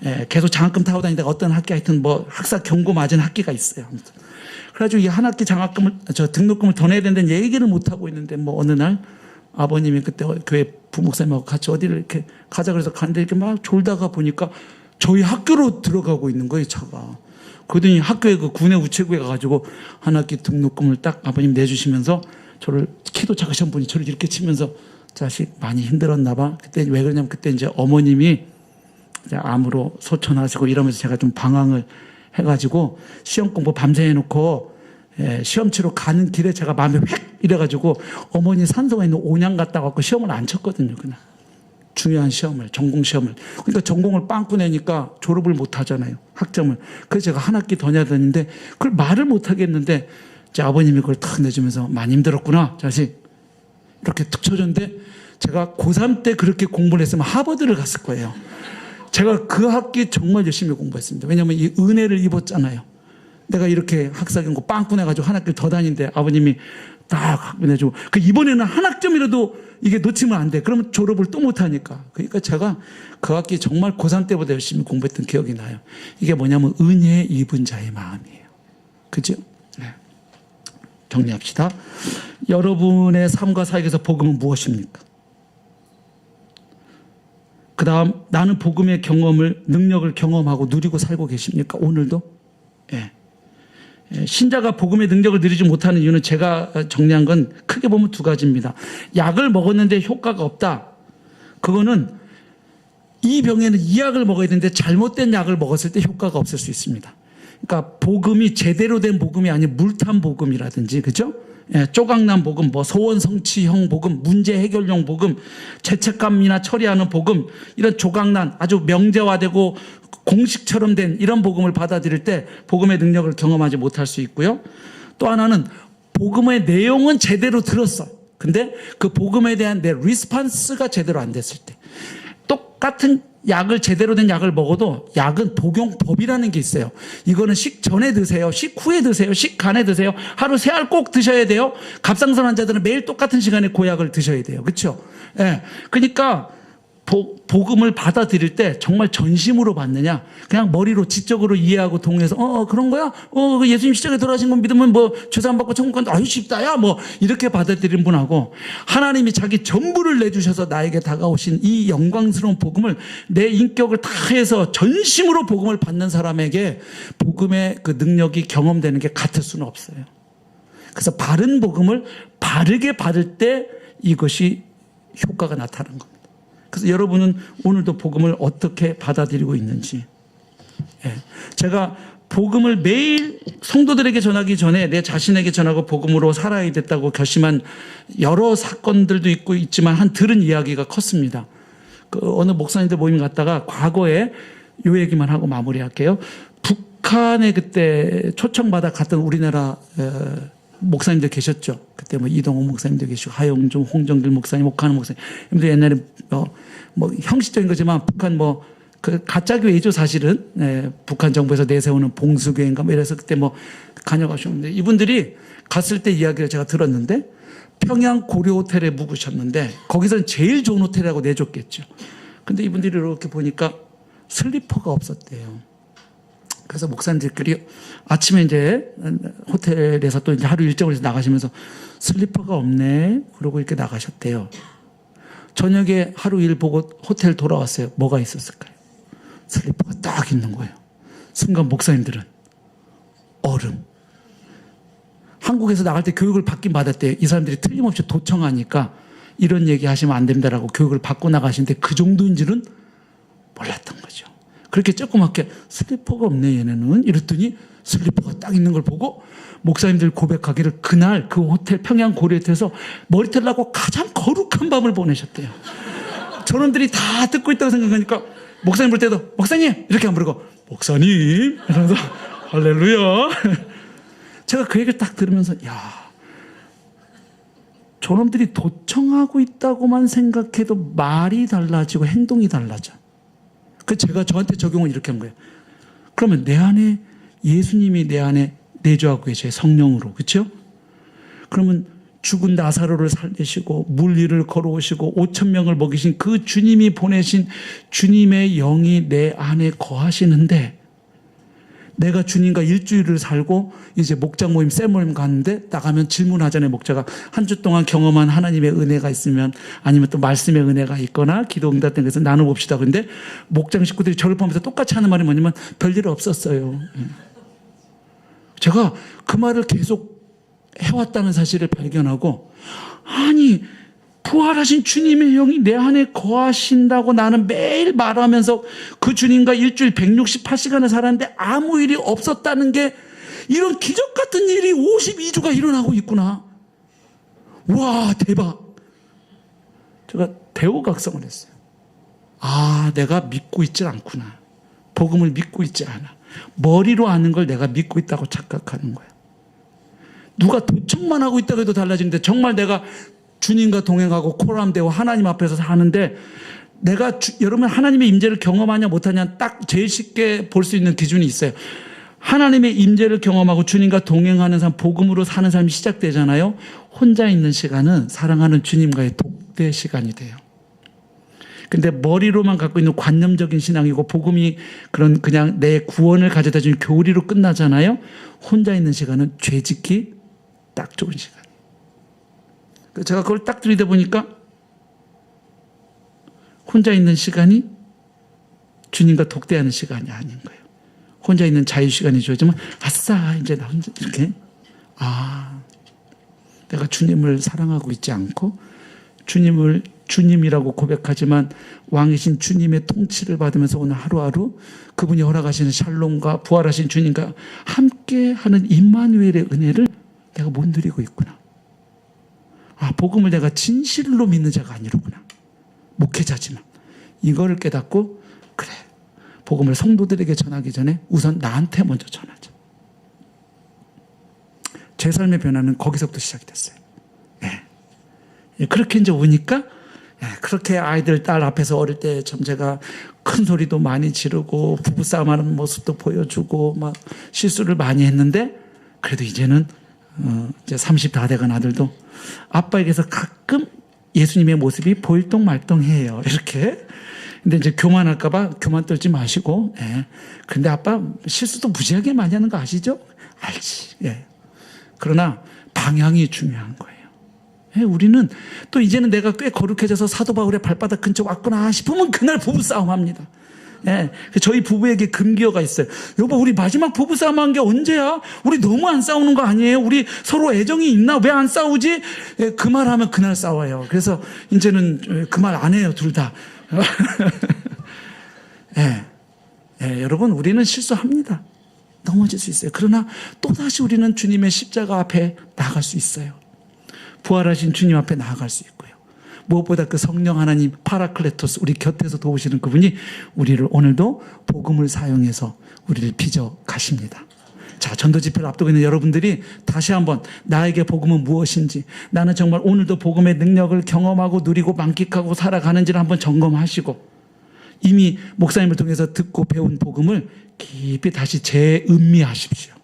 예. 계속 장학금 타고 다니다가 어떤 학기 하여튼 뭐 학사 경고 맞은 학기가 있어요. 아무튼. 그래가지고 이 한 학기 등록금을 더 내야 되는데 얘기를 못하고 있는데 뭐 어느 날 아버님이 그때 교회 부목사님하고 같이 어디를 이렇게 가자 그래서 갔는데 이렇게 막 졸다가 보니까 저희 학교로 들어가고 있는 거예요, 차가. 그러더니 학교에 그 군의 우체국에 가가지고 한 학기 등록금을 딱 아버님 내주시면서 저를 키도 작으신 분이 저를 이렇게 치면서 자식 많이 힘들었나 봐. 그때 왜 그러냐면 그때 이제 어머님이 이제 암으로 소천하시고 이러면서 제가 좀 방황을 해가지고 시험 공부 밤새 해놓고 시험 치러 가는 길에 제가 마음이 획 이래가지고 어머니 산소가 있는 온양 갔다 왔고 시험을 안 쳤거든요. 그날. 중요한 시험을, 전공 시험을. 그러니까 전공을 빵꾸 내니까 졸업을 못 하잖아요. 학점을. 그래서 제가 한 학기 더 내야 되는데 그걸 말을 못 하겠는데 제 아버님이 그걸 탁 내주면서 많이 힘들었구나, 자식. 이렇게 툭 쳐줬는데 제가 고3 때 그렇게 공부를 했으면 하버드를 갔을 거예요. 제가 그 학기 정말 열심히 공부했습니다. 왜냐하면 이 은혜를 입었잖아요. 내가 이렇게 학사 경고 빵꾸 내가지고 한 학기 더 다니는데 아버님이 딱 학비 내주고 이번에는 한 학점이라도 이게 놓치면 안 돼. 그러면 졸업을 또 못하니까. 그러니까 제가 그 학기 정말 고3 때보다 열심히 공부했던 기억이 나요. 이게 뭐냐면 은혜에 입은 자의 마음이에요. 그죠? 네. 정리합시다. 여러분의 삶과 사역에서 복음은 무엇입니까? 그 다음 나는 복음의 경험을 능력을 경험하고 누리고 살고 계십니까? 오늘도? 예. 신자가 복음의 능력을 누리지 못하는 이유는 제가 정리한 건 크게 보면 두 가지입니다. 약을 먹었는데 효과가 없다. 그거는 이 병에는 이 약을 먹어야 되는데 잘못된 약을 먹었을 때 효과가 없을 수 있습니다. 그러니까 복음이 제대로 된 복음이 아닌 물탄 복음이라든지, 그죠? 예, 조각난 복음, 뭐 소원 성취형 복음, 문제 해결용 복음, 죄책감이나 처리하는 복음, 이런 조각난 아주 명제화되고 공식처럼 된 이런 복음을 받아들일 때 복음의 능력을 경험하지 못할 수 있고요. 또 하나는 복음의 내용은 제대로 들었어. 근데 그 복음에 대한 내 리스판스가 제대로 안 됐을 때. 똑같은 약을 제대로 된 약을 먹어도 약은 복용법이라는 게 있어요. 이거는 식전에 드세요. 식후에 드세요. 식간에 드세요. 하루 3알 꼭 드셔야 돼요. 갑상선 환자들은 매일 똑같은 시간에 그 약을 드셔야 돼요. 그렇죠? 예. 그러니까 복음을 받아들일 때 정말 전심으로 받느냐, 그냥 머리로 지적으로 이해하고 동의해서 그런 거야? 예수님 십자가에 돌아가신 건 믿으면 뭐 죄 안 받고 천국 간다. 아유 쉽다야. 뭐 이렇게 받아들이는 분하고 하나님이 자기 전부를 내주셔서 나에게 다가오신 이 영광스러운 복음을 내 인격을 다해서 전심으로 복음을 받는 사람에게 복음의 그 능력이 경험되는 게 같을 수는 없어요. 그래서 바른 복음을 바르게 받을 때 이것이 효과가 나타나는 겁니다. 그래서 여러분은 오늘도 복음을 어떻게 받아들이고 있는지. 예. 제가 복음을 매일 성도들에게 전하기 전에 내 자신에게 전하고 복음으로 살아야 됐다고 결심한 여러 사건들도 있지만 한 들은 이야기가 컸습니다. 어느 목사님들 모임 갔다가 과거에 요 얘기만 하고 마무리할게요. 북한에 그때 초청받아 갔던 우리나라 목사님들 계셨죠. 그때 뭐 이동호 목사님도 계시고 하용준, 홍정길 목사님, 옥하는 목사님. 옛날에 뭐 형식적인 거지만 북한 그 가짜 교회죠 사실은. 북한 정부에서 내세우는 봉수교회인가 뭐 이래서 그때 관여하셨는데 이분들이 갔을 때 이야기를 제가 들었는데 평양 고려 호텔에 묵으셨는데 거기서는 제일 좋은 호텔이라고 내줬겠죠. 근데 이분들이 이렇게 보니까 슬리퍼가 없었대요. 그래서 목사님들끼리 아침에 이제 호텔에서 또 이제 하루 일정을 해서 나가시면서 슬리퍼가 없네. 그러고 이렇게 나가셨대요. 저녁에 하루 일 보고 호텔 돌아왔어요. 뭐가 있었을까요? 슬리퍼가 딱 있는 거예요. 순간 목사님들은 얼음. 한국에서 나갈 때 교육을 받긴 받았대요. 이 사람들이 틀림없이 도청하니까 이런 얘기 하시면 안 된다라고 교육을 받고 나가시는데 그 정도인 줄은 몰랐던 거죠. 그렇게 조그맣게 슬리퍼가 없네 얘네는 이랬더니 슬리퍼가 딱 있는 걸 보고 목사님들 고백하기를 그날 그 호텔 평양 고려호텔에서 머리털 나고 가장 거룩한 밤을 보내셨대요. 저놈들이 다 듣고 있다고 생각하니까 목사님 볼 때도 목사님 이렇게 안 부르고 목사님 이러면서 할렐루야. 제가 그 얘기를 딱 들으면서 야 저놈들이 도청하고 있다고만 생각해도 말이 달라지고 행동이 달라져. 그 제가 저한테 적용을 이렇게 한 거예요. 그러면 내 안에 예수님이 내 안에 내주하고 계셔요. 성령으로. 그렇죠? 그러면 죽은 나사로를 살리시고 물 위를 걸어오시고 5,000명을 먹이신 그 주님이 보내신 주님의 영이 내 안에 거하시는데 내가 주님과 일주일을 살고 이제 목장 모임 쌤 모임 갔는데 나가면 질문하잖아요. 목자가 한 주 동안 경험한 하나님의 은혜가 있으면 아니면 또 말씀의 은혜가 있거나 기도 응답된 것을 나눠봅시다. 그런데 목장 식구들이 저를 보면서 똑같이 하는 말이 뭐냐면 별일 없었어요. 제가 그 말을 계속 해왔다는 사실을 발견하고 아니 부활하신 주님의 영이 내 안에 거하신다고 나는 매일 말하면서 그 주님과 일주일 168시간을 살았는데 아무 일이 없었다는 게 이런 기적 같은 일이 52주가 일어나고 있구나. 와 대박. 제가 대우각성을 했어요. 아 내가 믿고 있지 않구나. 복음을 믿고 있지 않아. 머리로 아는 걸 내가 믿고 있다고 착각하는 거야. 누가 도청만 하고 있다고 해도 달라지는데 정말 내가 주님과 동행하고 코람되고 하나님 앞에서 사는데 내가 여러분 하나님의 임재를 경험하냐 못하냐 딱 제일 쉽게 볼 수 있는 기준이 있어요. 하나님의 임재를 경험하고 주님과 동행하는 사람, 복음으로 사는 삶이 시작되잖아요. 혼자 있는 시간은 사랑하는 주님과의 독대 시간이 돼요. 근데 머리로만 갖고 있는 관념적인 신앙이고 복음이 그냥 내 구원을 가져다 주는 교리로 끝나잖아요. 혼자 있는 시간은 죄 짓기 딱 좋은 시간. 제가 그걸 딱 들여다보니까 혼자 있는 시간이 주님과 독대하는 시간이 아닌 거예요. 혼자 있는 자유 시간이 주어지면 아싸 이제 나 혼자 이렇게 내가 주님을 사랑하고 있지 않고 주님을 주님이라고 고백하지만 왕이신 주님의 통치를 받으면서 오늘 하루하루 그분이 허락하시는 샬롬과 부활하신 주님과 함께하는 임마누엘의 은혜를 내가 못 누리고 있구나. 복음을 내가 진실로 믿는 자가 아니로구나. 목회자지만 이거를 깨닫고 그래 복음을 성도들에게 전하기 전에 우선 나한테 먼저 전하자. 제 삶의 변화는 거기서부터 시작이 됐어요. 그렇게 이제 오니까 그렇게 아이들 딸 앞에서 어릴 때 참 제가 큰 소리도 많이 지르고 부부싸움하는 모습도 보여주고 막 실수를 많이 했는데 그래도 이제는 이제 30 다 돼간 아들도 아빠에게서 가끔 예수님의 모습이 보일동말동해요. 이렇게. 근데 이제 교만할까봐 교만 떨지 마시고. 근데 아빠 실수도 무지하게 많이 하는 거 아시죠? 알지. 그러나 방향이 중요한 거예요. 우리는 또 이제는 내가 꽤 거룩해져서 사도 바울의 발바닥 근처 왔구나 싶으면 그날 부부싸움 합니다. 저희 부부에게 금기어가 있어요. 여보 우리 마지막 부부싸움 한 게 언제야? 우리 너무 안 싸우는 거 아니에요? 우리 서로 애정이 있나? 왜 안 싸우지? 그 말 하면 그날 싸워요. 그래서 이제는 그 말 안 해요 둘 다. 여러분 우리는 실수합니다. 넘어질 수 있어요. 그러나 또다시 우리는 주님의 십자가 앞에 나아갈 수 있어요. 부활하신 주님 앞에 나아갈 수 있고요. 무엇보다 그 성령 하나님 파라클레토스, 우리 곁에서 도우시는 그분이 우리를 오늘도 복음을 사용해서 우리를 빚어 가십니다. 자, 전도 집회를 앞두고 있는 여러분들이 다시 한번 나에게 복음은 무엇인지, 나는 정말 오늘도 복음의 능력을 경험하고 누리고 만끽하고 살아가는지를 한번 점검하시고, 이미 목사님을 통해서 듣고 배운 복음을 깊이 다시 재음미하십시오.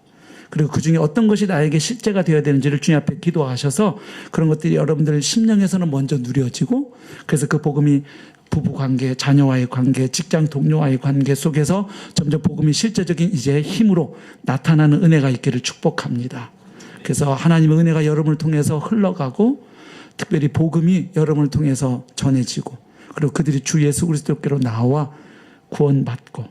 그리고 그 중에 어떤 것이 나에게 실제가 되어야 되는지를 주님 앞에 기도하셔서 그런 것들이 여러분들 심령에서는 먼저 누려지고, 그래서 그 복음이 부부관계, 자녀와의 관계, 직장 동료와의 관계 속에서 점점 복음이 실제적인 이제 힘으로 나타나는 은혜가 있기를 축복합니다. 그래서 하나님의 은혜가 여러분을 통해서 흘러가고, 특별히 복음이 여러분을 통해서 전해지고, 그리고 그들이 주 예수 그리스도께로 나와 구원받고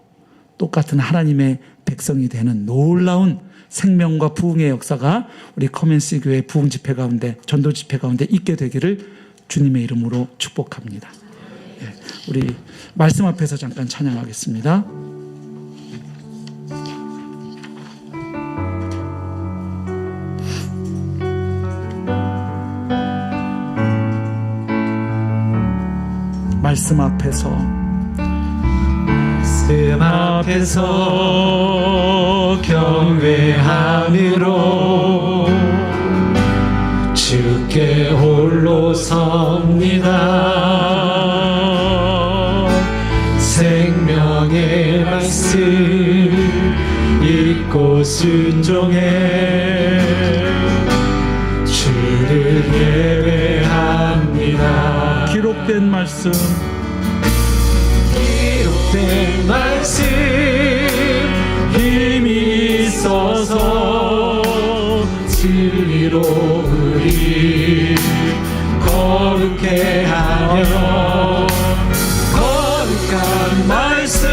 똑같은 하나님의 백성이 되는 놀라운 생명과 부흥의 역사가 우리 커맨스 교회 부흥 집회 가운데, 전도 집회 가운데 있게 되기를 주님의 이름으로 축복합니다. 우리 말씀 앞에서 잠깐 찬양하겠습니다. 말씀 앞에서 경외함으로 주께 홀로 섭니다. 생명의 말씀 읽고 순종해 주를 예배합니다. 기록된 말씀 힘이 있어서 진리로 우리 거룩해 하며, 거룩한 말씀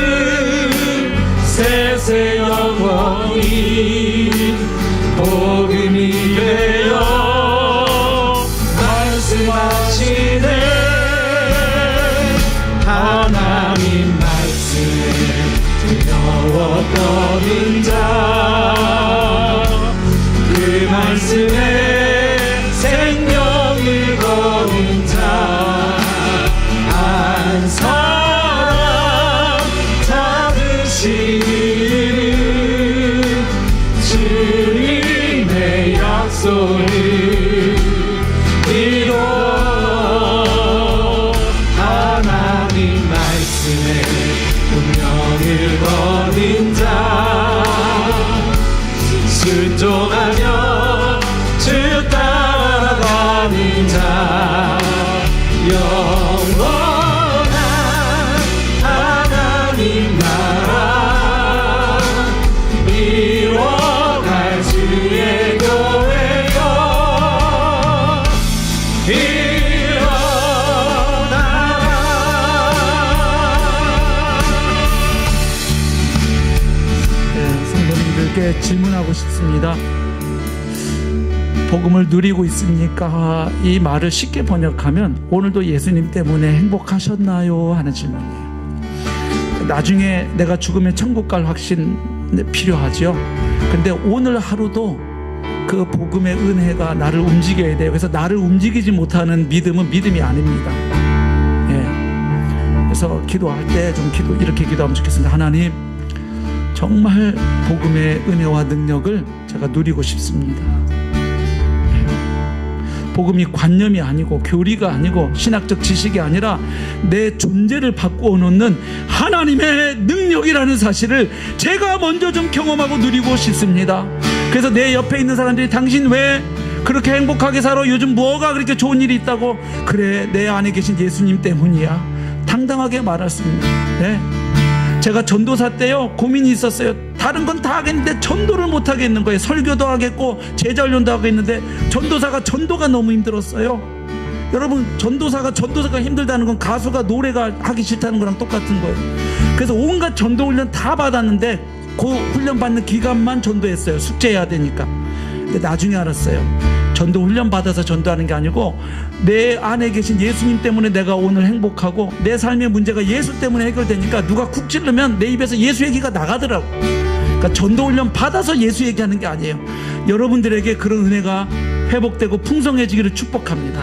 세세 영원히 복음이 되어 말씀하시네. 하나님 말씀 두려워 떠는 자, 그 말씀에 생명을 거는 자, 한 사람 잡으시는 주님의 약속을 이뤄 하나님 말씀에 운명을 거는 자, 순종하며 주 따라가는 자, 영원한 하나님 나라 이뤄갈 주의 교회여 일어나라. 성도님들께 질문하고 싶습니다. 복음을 누리고 있습니까? 이 말을 쉽게 번역하면 오늘도 예수님 때문에 행복하셨나요? 하는 질문이에요. 나중에 내가 죽으면 천국 갈 확신 필요하죠. 근데 오늘 하루도 그 복음의 은혜가 나를 움직여야 돼요. 그래서 나를 움직이지 못하는 믿음은 믿음이 아닙니다. 그래서 기도할 때 좀 이렇게 기도하면 좋겠습니다. 하나님, 정말 복음의 은혜와 능력을 제가 누리고 싶습니다. 복음이 관념이 아니고 교리가 아니고 신학적 지식이 아니라 내 존재를 바꾸어 놓는 하나님의 능력이라는 사실을 제가 먼저 좀 경험하고 누리고 싶습니다. 그래서 내 옆에 있는 사람들이 당신 왜 그렇게 행복하게 살아? 요즘 뭐가 그렇게 좋은 일이 있다고? 그래, 내 안에 계신 예수님 때문이야. 당당하게 말할 수 있는. 제가 전도사 때요 고민이 있었어요. 다른 건 다 하겠는데 전도를 못 하겠는 거예요. 설교도 하겠고 제자훈련도 하겠는데 전도가 너무 힘들었어요. 여러분, 전도사가 힘들다는 건 가수가 노래가 하기 싫다는 거랑 똑같은 거예요. 그래서 온갖 전도훈련 다 받았는데 그 훈련 받는 기간만 전도했어요. 숙제해야 되니까. 근데 나중에 알았어요. 전도 훈련 받아서 전도하는 게 아니고 내 안에 계신 예수님 때문에 내가 오늘 행복하고 내 삶의 문제가 예수 때문에 해결되니까 누가 쿡 찌르면 내 입에서 예수 얘기가 나가더라고. 그러니까 전도 훈련 받아서 예수 얘기하는 게 아니에요. 여러분들에게 그런 은혜가 회복되고 풍성해지기를 축복합니다.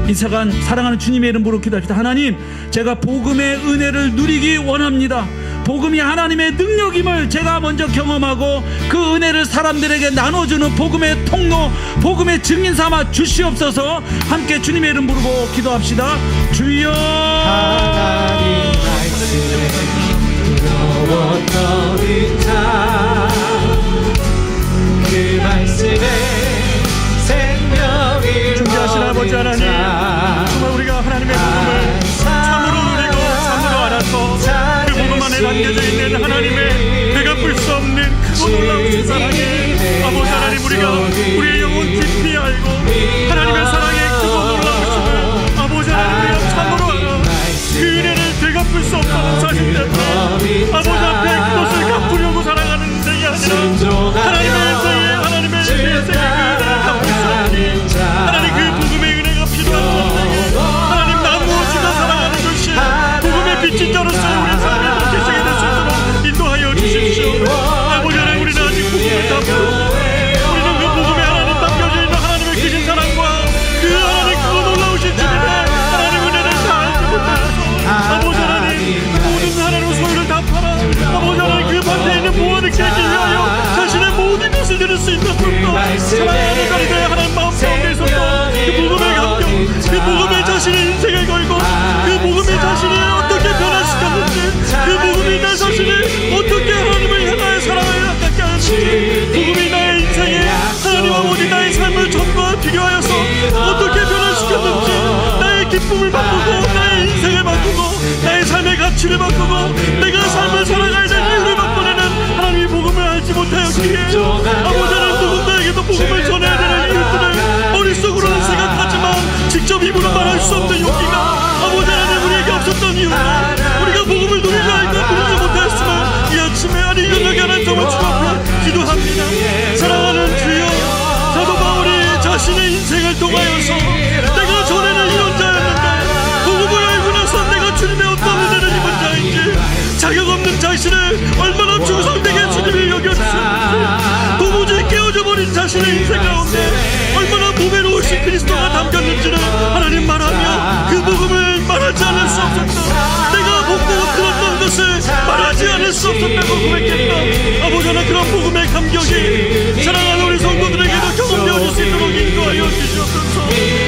이 시간 사랑하는 주님의 이름으로 기도합니다. 하나님, 제가 복음의 은혜를 누리기 원합니다. 복음이 하나님의 능력임을 제가 먼저 경험하고 그 은혜를 사람들에게 나눠주는 복음의 통로, 복음의 증인 삼아 주시옵소서. 함께 주님의 이름 부르고 기도합시다. 주여, 하나님 말씀에 부러웠던 자, 그 말씀에 생명을 존귀하신 아버지 하나님, 정말 우리가 하나님의 복음을 참으로 누리고 참으로 알아서 그 복음 안에 담겨져 있는 하나님의 되갚을 수 없는 크고 놀라우신 사랑에 아버지 하나님, 우리가 우리의 영혼 깊이 알고 하나님의 사랑의 크고 놀라우심을 아버지 하나님 우리가 참으로 알아 그 은혜를 되갚을 수 없다는 사실 때문에 아버지 앞에 그것을 갚으려고 살아가는 인생이 아니라 하나님의 인생에 하나님의 인생의 그 은혜를 갚을 수 없니 하나님, 그 복음의 은혜가 필요한 전쟁에 하나님 나 무엇이나 살아가는 것이 복음의 빛인 자로서 우리 삶의 목회자가 될 수 있도록 인도하여 주십시오. 아버지 하나님, 우리는 아직 복음을 다 모르고 우리는 그 복음에 하나님 담겨져 있는 하나님의 크신 사랑과 그 하나님 크고 놀라우신 주님의 하나님 은혜를 다 알지 못하여서 아버지 하나님 모든 하나님 소유를 다 팔아 아버지 하나님 그 밭에 있는 무언을 깨기 위하여 자신의 모든 것을 드릴 수 있는 분도 사랑하는 자리들의 하나님 마음 가운데서도 그 복음의 감격, 그 복음에 자신의 인생을 걸고 그 복음이 자신이 어떻게 변화시켰는지, 그 복음이 내 자신을 어떻게 하나님을 향하여 사랑하여 가깝게 하는지, 복음이 나의 인생에 하나님과 모든 나의 삶을 전과 비교하여서 어떻게 변화시켰는지, 나의 기쁨을 바꾸고 나의 인생을 바꾸고 나의 삶의 가치를 바꾸고 내가 삶을 살아가야 될 이유를 바꿔내는 하나님의 복음을 알지 못하였기에 아버지 하나님, 누군가에게도 복음을 전해야 되는 이유들을 머릿속으로는 생각하지만 직접 입으로 말할 수 없는 용기가 아버지 하나님 우리에게 없었던 이유는 우리가 복음을 누리려 할까 누리지 못했으면 이 아침에 아니 연락이 하나님 정말 주 앞에 기도합니다. 사랑하는 주여, 사도 바울이 자신의 인생을 통하여서 내가 전에는 이런 자였는데 복음을 알고 나서 내가 주님의 어떤 은혜를 입은 자인지 자격 없는 자신을 얼마나 중성되게 주님이 여겨주셨는지, 도무지 깨어져 버린 자신의 인생 가운데 얼마나 보배로우신 그리스도가 담겼는지를 하나님 말하며 그 복음을 말하지 않을 수 없었다. 내가 복고 들었던 것을 말하지 않을 수 없었다고 고백했다. 아버지 하나, 그런 복음의 감격이 사랑하는 우리 성도들에게도 경험되어질 수 있도록 인도하여 주시옵소서.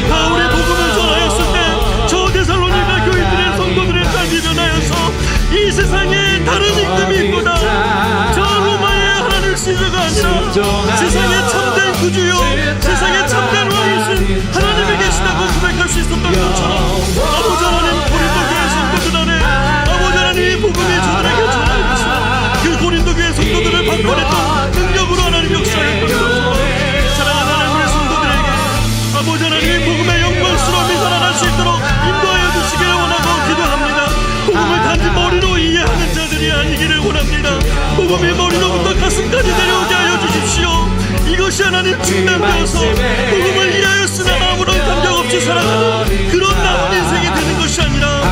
바울이 복음을 전하였을 때 저 데살로니가 교인들의 성도들의 삶이 변하여서 이 세상에 다른 임금이 있구나, 저 로마의 하나님 시저가 아니라 세상에 참된 구주요 세상에 참된 왕이신 하나님이 계시다고 고백할 수 있었던 것처럼 아버지 하나님, 고린도 교회 성도들 안에 아버지 하나님 복음이 저들에게 전하여서 그 고린도 교회 성도들을 바꿔냈던 능력으로 하나님 역사했던 것처럼 사랑하는 하나님 우리 성도들에게 아버지 하나님 복음의 영광스러움이 살아날 수 있도록 인도하여 주시기를 원하고 기도합니다. 복음을 단지 머리로 이해하는 자들이 아니기를 원합니다. 복음이 머리로부터 가슴까지 내려오게 하여 주십시오. 이것이 하나님 충만되어서 복음을 이해하였으나 아무런 감격 없이 살아가는 그런 남은 인생이 되는 것이 아니라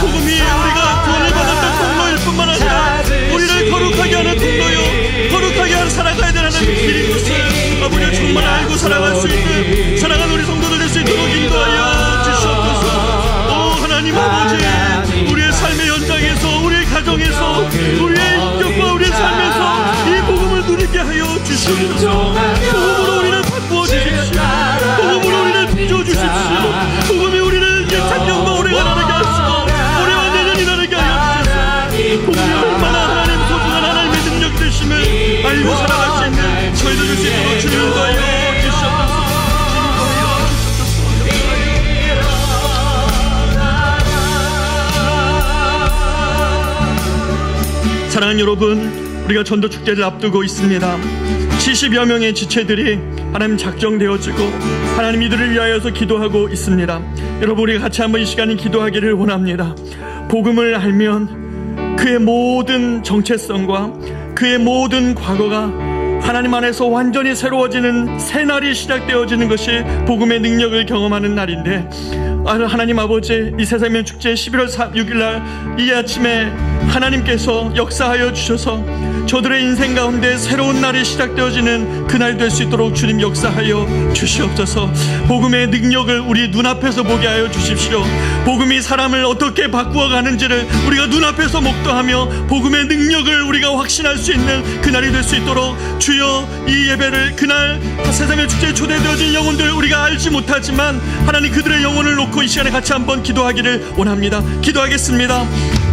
복음이 우리가 구원을 받았던 통로일 뿐만 아니라 우리를 거룩하게 하는 통로요 거룩하게 하는 살아가야 되는 길인 것을 아버지 정말 알고 살아갈 수 있는 사랑하는 우리 성도들 될 수 있도록 인도하여 주시옵소서. 오 하나님 아버지, 우리의 삶의 현장에서 우리의 가정에서 우리의 인격과 우리의 삶에서 이 복음을 누리게 하여 주시옵소서. 복음으로 우리를 바꾸어 주십시오. 복음으로 우리를 빚어 주십시오. 복음이 우리를 작년과 올해가 나르게 하시고 올해와 내년이 나르게 하여 주십시오. 복음이 얼마나 하나님 소중한 하나님의 능력 되심을 알고 살아갈 수 있는 저희들 줄 수 있도록 주님 인도하여 주시옵소서. 사랑하는 여러분, 우리가 전도 축제를 앞두고 있습니다. 70여 명의 지체들이 하나님 작정되어지고 하나님 이들을 위하여서 기도하고 있습니다. 여러분, 우리가 같이 한번 이 시간에 기도하기를 원합니다. 복음을 알면 그의 모든 정체성과 그의 모든 과거가 하나님 안에서 완전히 새로워지는 새날이 시작되어지는 것이 복음의 능력을 경험하는 날인데, 하나님 아버지, 이 세상의 축제 11월 6일 날 이 아침에 하나님께서 역사하여 주셔서 저들의 인생 가운데 새로운 날이 시작되어지는 그날 될 수 있도록 주님 역사하여 주시옵소서. 복음의 능력을 우리 눈앞에서 보게 하여 주십시오. 복음이 사람을 어떻게 바꾸어 가는지를 우리가 눈앞에서 목도하며 복음의 능력을 우리가 확신할 수 있는 그날이 될 수 있도록 주여, 이 예배를 그날 세상의 축제에 초대되어진 영혼들 우리가 알지 못하지만 하나님 그들의 영혼을 놓고 이 시간에 같이 한번 기도하기를 원합니다. 기도하겠습니다.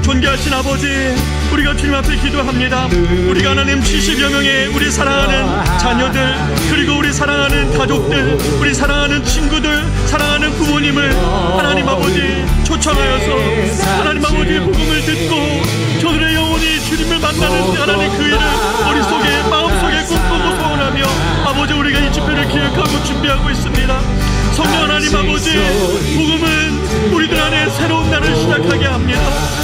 존귀하신 아버지, 우리가 주님 앞에 기도합니다. 우리가 하나님 70여 명의 우리 사랑하는 자녀들, 그리고 우리 사랑하는 가족들, 우리 사랑하는 친구들, 사랑하는 부모님을 하나님 아버지 초청하여서 하나님 아버지 복음을 듣고 저들의 영혼이 주님을 만나는 하나님 그 일을 머릿속에 마음속에 꿈꾸고 소원하며 아버지 우리가 이 집회를 기획하고 준비하고 있습니다. 성령 하나님 아버지, 복음은 우리들 안에 새로운 날을 시작하게 합니다.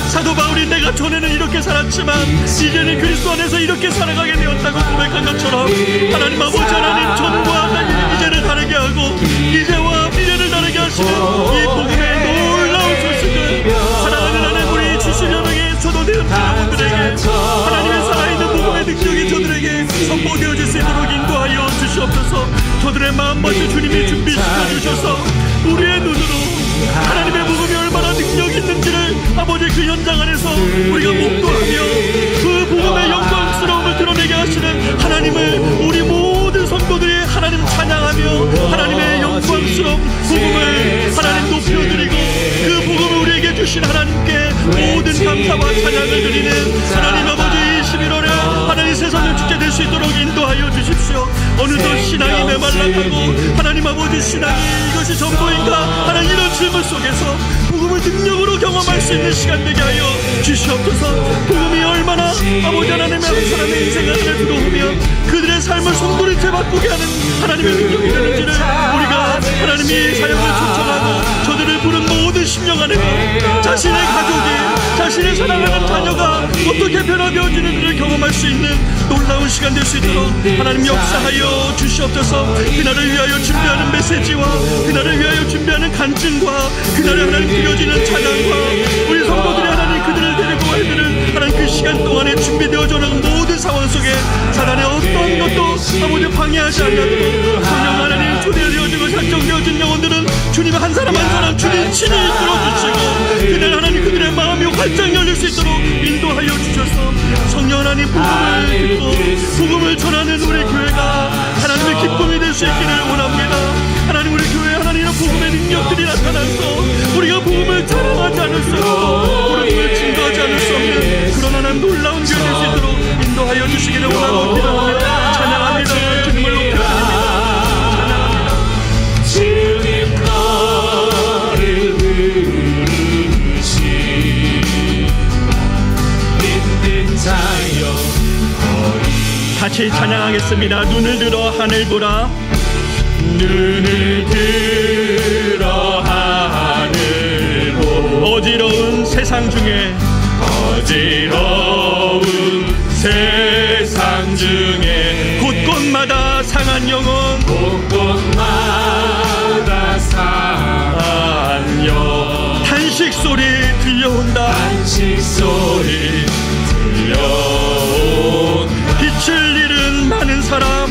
사도 바울이 내가 전에는 이렇게 살았지만 이제는 그리스도 안에서 이렇게 살아가게 되었다고 고백한 것처럼 하나님 아버지, 하나님 전과 이제를 다르게 하고 이제와 미래를 다르게 하시는 이 복음의 놀라운 소식을 사랑하는 하나님 우리 70여 명의 초도된 여러분들에게 하나님의 살아있는 복음의 능력이 저들에게 선포되어질 수 있도록 인도하여 주시옵소서. 저들의 마음밭에 주님이 준비시켜 주셔서 우리의 눈으로 하나님의 복음이 얼마나 능력 있는지를 아버지 그 현장 안에서 우리가 목도하며 그 복음의 영광스러움을 드러내게 하시는 하나님을 우리 모든 성도들이 하나님 찬양하며 하나님의 영광스러운 복음을 하나님 높여드리고 그 복음을 우리에게 주신 하나님께 모든 감사와 찬양을 드리는 하나님 아버지 11월에 하나님 세상을 축제 될 수 있도록 인도하여 주십시오. 어느덧 신앙이 메말라가고 하나님 아버지 신앙이 이것이 전부인가 하나님 이런 질문 속에서 복음을 능력으로 경험할 수 있는 시간 되게 하여 주시옵소서. 복음이 얼마나 아버지 하나님의 한 사람의 인생 안에 들어오며 그들의 삶을 송두리째 바꾸게 하는 하나님의 능력이 되는지를 우리가 하나님이 사역을 초청하고 저들을 부른 모든 심령 안에 자신의 가족이 자신의 사랑하는 자녀가 어떻게 변화되어지는지를 경험할 수 있는 놀라운 시간 될 수 있도록 하나님 역사하여 주시옵소서. 그날을 위하여 준비하는 메시지와 그날을 위하여 준비하는 간증과 그날에 하나님 드려지는 찬양과 우리 성도들이 하나님 그들을 데리고 와이들을 하나님 그 시간 동안에 준비되어져는 모든 상황 속에 사단의 어떤 것도 아버지 방해하지 않도록 성령 하나님 초대되어지고 작정되어진 영혼들은 주님 한 사람 한 사람 주님 친히 이끌어주시고 그날 하나님 그들의 마음이 활짝 열릴 수 있도록 인도하여 주셔서 성령 하나님 복음을 듣고 복음을 전하는 우리 교회가 하나님의 기쁨이 될 수 있기를 원합니다. 하나님 우리 교회에 하나님의 복음의 능력들이 나타나서 우리가 복음을 자랑하지 않을 수 없고 복음을 증거하지 않을 수 없는 그런 하나님 놀라운 교회 될 수 있도록 인도하여 주시기를 원하고 기도합니다. 찬양합니다. 주님을 높여드립니다. 주님 너를 부르시 믿는 자여 같이 찬양하겠습니다. 눈을 들어 하늘 보라. 눈을 들어 하늘 보 어지러운 세상 중에 어지러운 세상 중에 곳곳마다 상한 영혼 곳곳마다 상한 영혼 탄식 소리 들려온다. 탄식 소리 들려온다. 빛을 잃은 많은 사람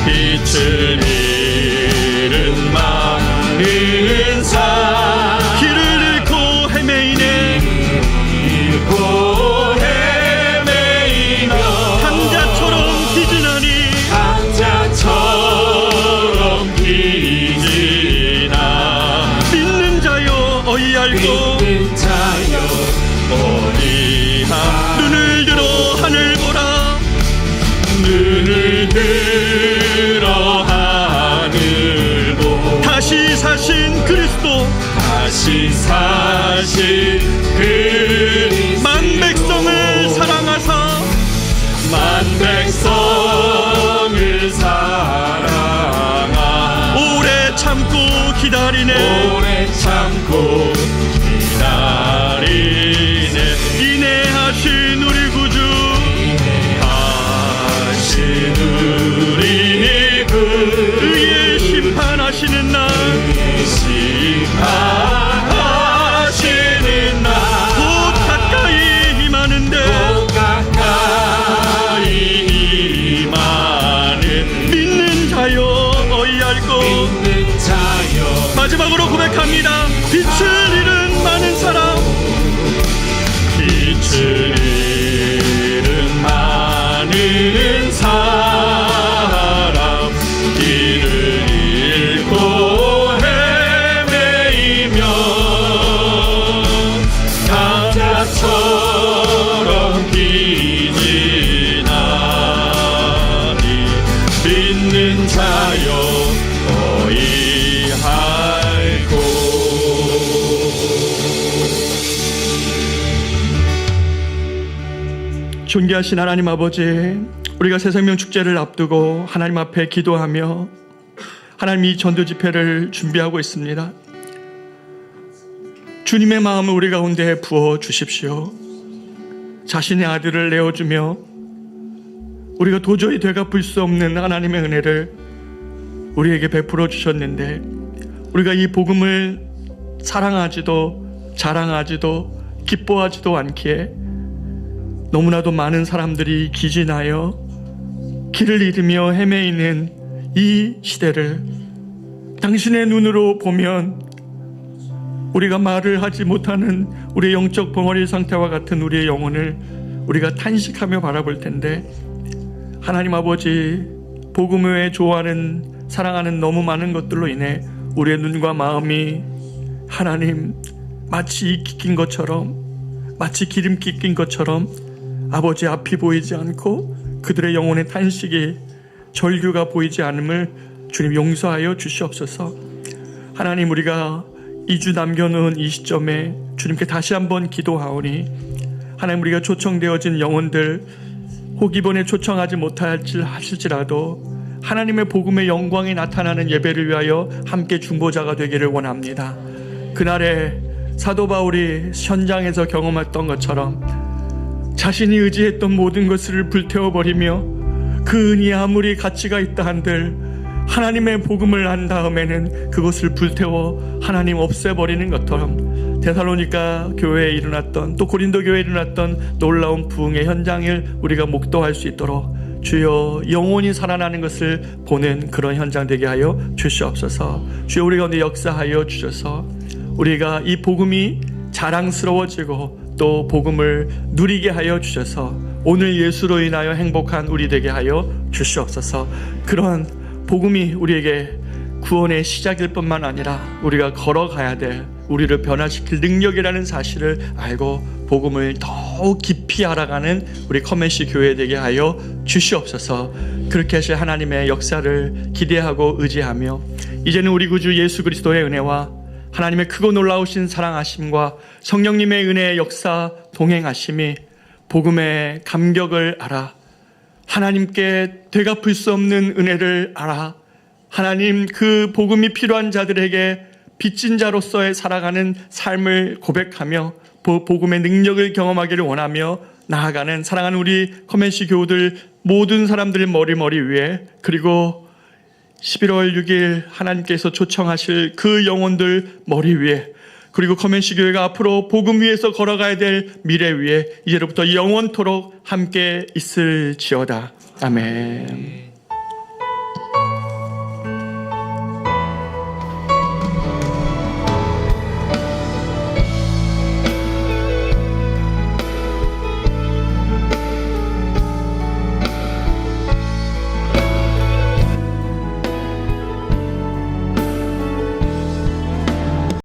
빛을 잃은 많은 사람 길을 잃고 헤매이네. 잃고 헤매이며 강자처럼 기진하니 강자처럼 기지나 믿는 자여 어이알고 믿는 자여 어디하 눈을 들어 하늘 보라. 눈을 들어 하늘 보 다시 사신 그리스도 다시 사신 그리스도 만 백성을 사랑하사 만 백성을 사랑하 오래 참고 기다리네. 오래 참고 기다리네 인내하신 우리 구주 하신 우리 그 의의 심판하시는 날 심판하시는 날 곧 가까이 임하는데 존귀하신 하나님 아버지, 우리가 새생명 축제를 앞두고 하나님 앞에 기도하며 하나님 이 전도 집회를 준비하고 있습니다. 주님의 마음을 우리 가운데 부어 주십시오. 자신의 아들을 내어주며 우리가 도저히 되갚을 수 없는 하나님의 은혜를 우리에게 베풀어 주셨는데, 우리가 이 복음을 사랑하지도 자랑하지도 기뻐하지도 않기에 너무나도 많은 사람들이 기진하여 길을 잃으며 헤매이는 이 시대를 당신의 눈으로 보면 우리가 말을 하지 못하는 우리의 영적 벙어리 상태와 같은 우리의 영혼을 우리가 탄식하며 바라볼 텐데, 하나님 아버지, 복음 외에 좋아하는 사랑하는 너무 많은 것들로 인해 우리의 눈과 마음이 하나님 마치 이끼 낀 것처럼, 마치 기름기 낀 것처럼 아버지 앞이 보이지 않고 그들의 영혼의 탄식이 절규가 보이지 않음을 주님 용서하여 주시옵소서. 하나님, 우리가 2주 남겨놓은 이 시점에 주님께 다시 한번 기도하오니, 하나님, 우리가 초청되어진 영혼들 혹 이번에 초청하지 못하실지라도 하나님의 복음의 영광이 나타나는 예배를 위하여 함께 중보자가 되기를 원합니다. 그날에 사도 바울이 현장에서 경험했던 것처럼 자신이 의지했던 모든 것을 불태워버리며 그 은이 아무리 가치가 있다 한들 하나님의 복음을 한 다음에는 그것을 불태워 하나님 없애버리는 것처럼 데살로니가 교회에 일어났던, 또 고린도 교회에 일어났던 놀라운 부흥의 현장을 우리가 목도할 수 있도록 주여 영혼이 살아나는 것을 보는 그런 현장 되게 하여 주시옵소서. 주여 우리 가운데 역사하여 주셔서 우리가 이 복음이 자랑스러워지고 또 복음을 누리게 하여 주셔서 오늘 예수로 인하여 행복한 우리 되게 하여 주시옵소서. 그런 복음이 우리에게 구원의 시작일 뿐만 아니라 우리가 걸어가야 될, 우리를 변화시킬 능력이라는 사실을 알고 복음을 더욱 깊이 알아가는 우리 커맨시 교회 되게 하여 주시옵소서. 그렇게 하실 하나님의 역사를 기대하고 의지하며, 이제는 우리 구주 예수 그리스도의 은혜와 하나님의 크고 놀라우신 사랑하심과 성령님의 은혜의 역사 동행하심이 복음의 감격을 알아, 하나님께 되갚을 수 없는 은혜를 알아, 하나님 그 복음이 필요한 자들에게 빚진 자로서의 살아가는 삶을 고백하며 복음의 능력을 경험하기를 원하며 나아가는 사랑하는 우리 커맨시 교우들 모든 사람들의 머리 위에, 그리고 11월 6일 하나님께서 초청하실 그 영혼들 머리 위에, 그리고 커맨시 교회가 앞으로 복음 위에서 걸어가야 될 미래 위에 이제로부터 영원토록 함께 있을지어다. 아멘.